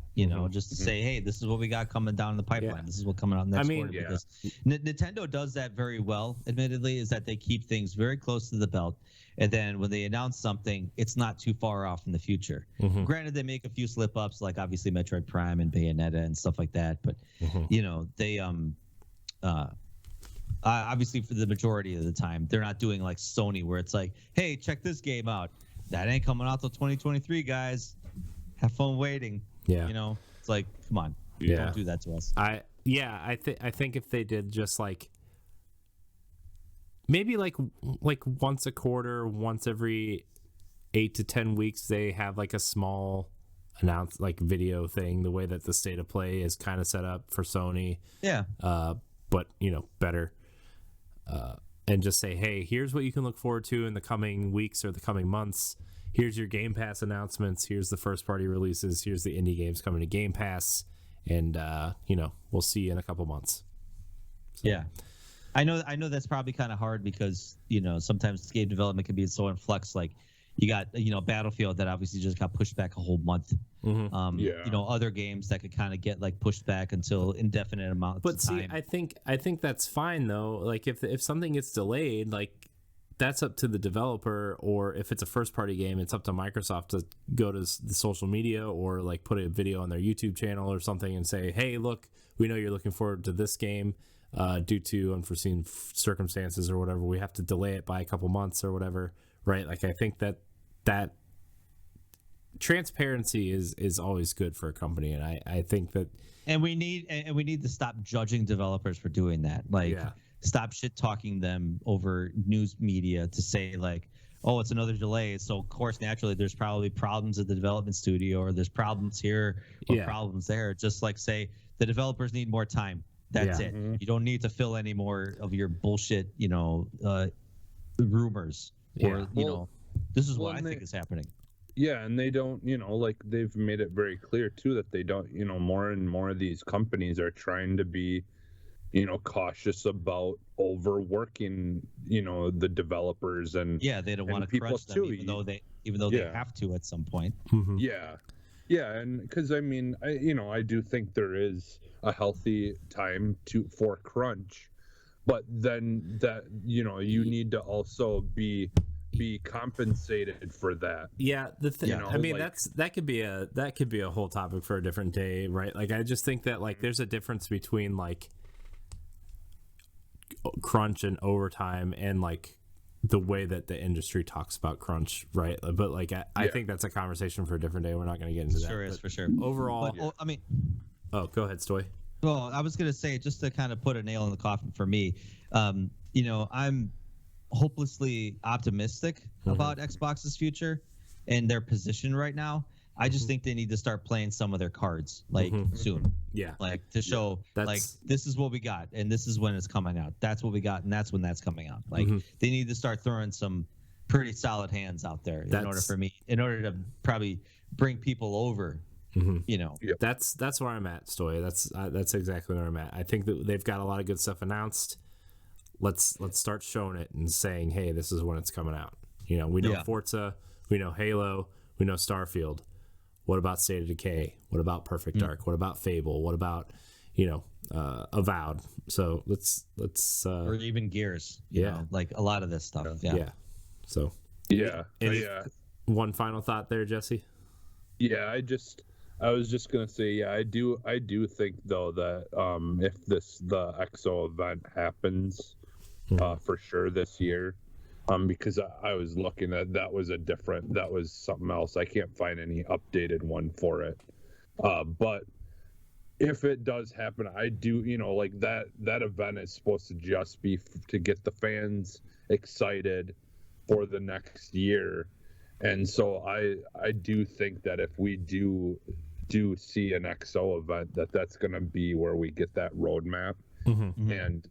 just to say, hey, this is what we got coming down the pipeline. Yeah. This is what coming out next quarter. yeah. Because Nintendo does that very well, admittedly, is that they keep things very close to the belt. And then when they announce something, it's not too far off in the future. Mm-hmm. Granted, they make a few slip ups, like obviously Metroid Prime and Bayonetta and stuff like that. But, they obviously for the majority of the time, they're not doing like Sony, where it's like, hey, check this game out. That ain't coming out till 2023, guys. Have fun waiting. Yeah. It's like, come on. Yeah. Don't do that to us. I think if they did just like maybe like once a quarter, once every 8 to 10 weeks, they have like a small video thing, the way that the State of Play is kind of set up for Sony. Yeah. But better. And just say, hey, here's what you can look forward to in the coming weeks or the coming months. Here's your Game Pass announcements. Here's the first party releases. Here's the indie games coming to Game Pass. And, we'll see you in a couple months. So. Yeah. I know that's probably kind of hard because, sometimes game development can be so in flux. Like you got, Battlefield that obviously just got pushed back a whole month. Mm-hmm. Other games that could kind of get like pushed back until indefinite amounts of time. But see, I think that's fine though. Like if something gets delayed, like that's up to the developer, or if it's a first party game, it's up to Microsoft to go to the social media or like put a video on their YouTube channel or something and say, hey, look, we know you're looking forward to this game. Due to unforeseen circumstances or whatever, we have to delay it by a couple months or whatever, right? Like I think that transparency is always good for a company, and I think that we need to stop judging developers for doing that. Like stop shit talking them over news media to say like, oh, it's another delay, so of course naturally there's probably problems at the development studio, or there's problems here or problems there. Just like say the developers need more time. That's it. Mm-hmm. You don't need to fill any more of your bullshit, rumors. Or, this is what I think is happening. Yeah, and they don't, like they've made it very clear too that they don't, more and more of these companies are trying to be, cautious about overworking, the developers and they don't want to crunch them, even though they have to at some point. Mm-hmm. Yeah, and because I mean, I do think there is a healthy time for crunch, but then that you need to also be compensated for that. Yeah, I mean, that could be a whole topic for a different day, right? Like I just think that like there's a difference between like crunch and overtime and like the way that the industry talks about crunch, right? But like I think that's a conversation for a different day. We're not going to get into that. Sure is, for sure. Overall, but, go ahead, Stoy. Well, I was going to say, just to kind of put a nail in the coffin for me, I'm hopelessly optimistic about Xbox's future and their position right now. I just think they need to start playing some of their cards soon. Yeah. Like to show like this is what we got and this is when it's coming out. That's what we got and that's when that's coming out. Like they need to start throwing some pretty solid hands out there in order to probably bring people over. That's where I'm at, Stoy. That's exactly where I'm at. I think that they've got a lot of good stuff announced. Let's start showing it and saying, hey, this is when it's coming out. We know Forza, we know Halo, we know Starfield. What about State of Decay? What about Perfect Dark? What about Fable? What about Avowed? So let's or even Gears. You know, like a lot of this stuff. Yeah. So one final thought there, Jesse. Yeah, I was just gonna say, I do think though that if the EXO event happens for sure this year, because I was looking at that was something else. I can't find any updated one for it, but if it does happen, I do like that event is supposed to just be to get the fans excited for the next year, and so I do think that if we do see an XO event, that's going to be where we get that roadmap and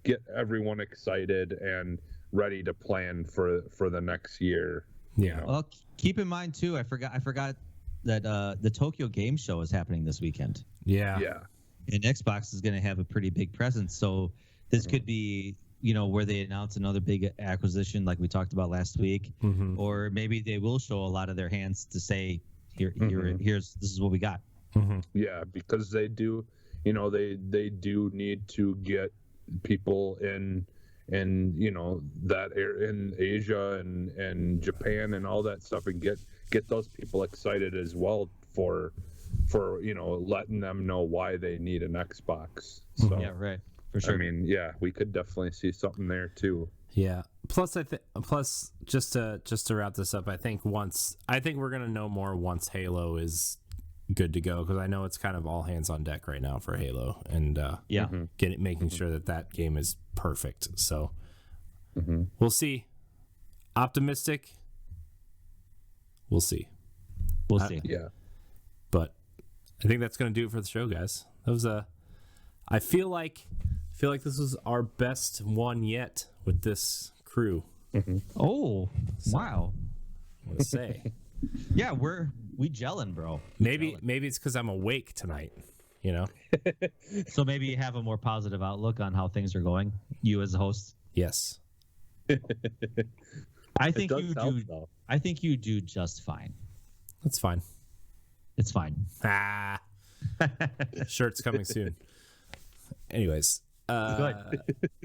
get everyone excited and ready to plan for the next year. Well, keep in mind too, I forgot that the Tokyo Game Show is happening this weekend. And Xbox is going to have a pretty big presence, so this could be where they announce another big acquisition like we talked about last week, or maybe they will show a lot of their hands to say, this is what we got. Yeah, because they do they do need to get people in that area in Asia and Japan and all that stuff, and get those people excited as well for letting them know why they need an Xbox. So yeah, right, for sure. I mean, we could definitely see something there too. Yeah. Plus just to wrap this up, I think we're gonna know more once Halo is good to go, because I know it's kind of all hands on deck right now for Halo, and making sure that game is perfect. So we'll see. Optimistic. We'll see. Yeah. But I think that's gonna do it for the show, guys. That was I feel like this was our best one yet with this crew. Oh, wow. I'm gonna say. Yeah, we gelling, bro. Maybe it's because I'm awake tonight. So maybe you have a more positive outlook on how things are going. You as a host. Yes. I think you do. I think you do just fine. That's fine. It's fine. Shirt's coming soon. Anyways, I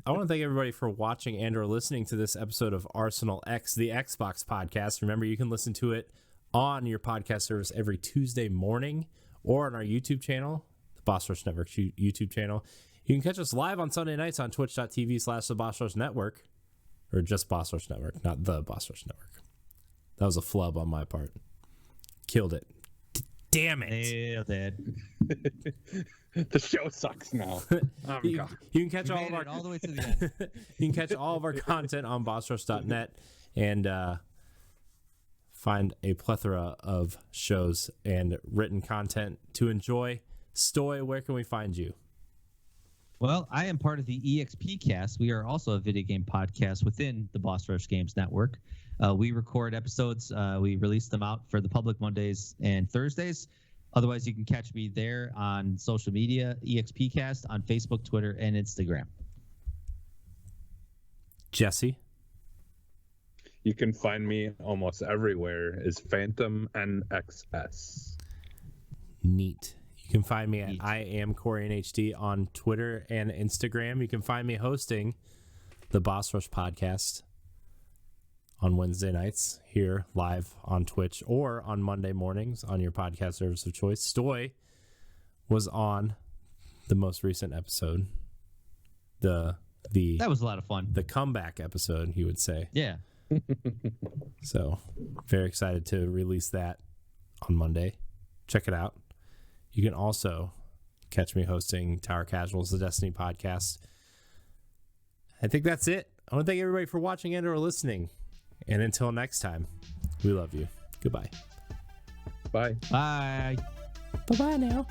want to thank everybody for watching and or listening to this episode of Arsenal X, the Xbox podcast. Remember, you can listen to it on your podcast service every Tuesday morning or on our YouTube channel, the Boss Rush Network YouTube channel. You can catch us live on Sunday nights on twitch.tv/the Boss Rush Network, or just Boss Rush Network, not the Boss Rush Network. That was a flub on my part. Killed it. Damn it. Nailed it. The show sucks now. Oh, you can catch all the way to the end. You can catch all of our content on bossrush.net and find a plethora of shows and written content to enjoy. Stoy, where can we find you? Well, I am part of the EXP Cast. We are also a video game podcast within the Boss Rush Games Network. We record episodes. We release them out for the public Mondays and Thursdays. Otherwise, you can catch me there on social media, EXP Cast, on Facebook, Twitter, and Instagram. Jesse? You can find me almost everywhere as Phantom NXS. Neat. You can find me at I am Corey NHD on Twitter and Instagram. You can find me hosting the Boss Rush podcast on Wednesday nights here live on Twitch, or on Monday mornings on your podcast service of choice. Stoy was on the most recent episode, the That was a lot of fun. The comeback episode, he would say. Yeah. So very excited to release that on Monday. Check it out. You can also catch me hosting Tower Casuals, the Destiny podcast. I think that's it. I want to thank everybody for watching and or listening. And until next time, we love you. Goodbye. Bye. Bye. Bye-bye now.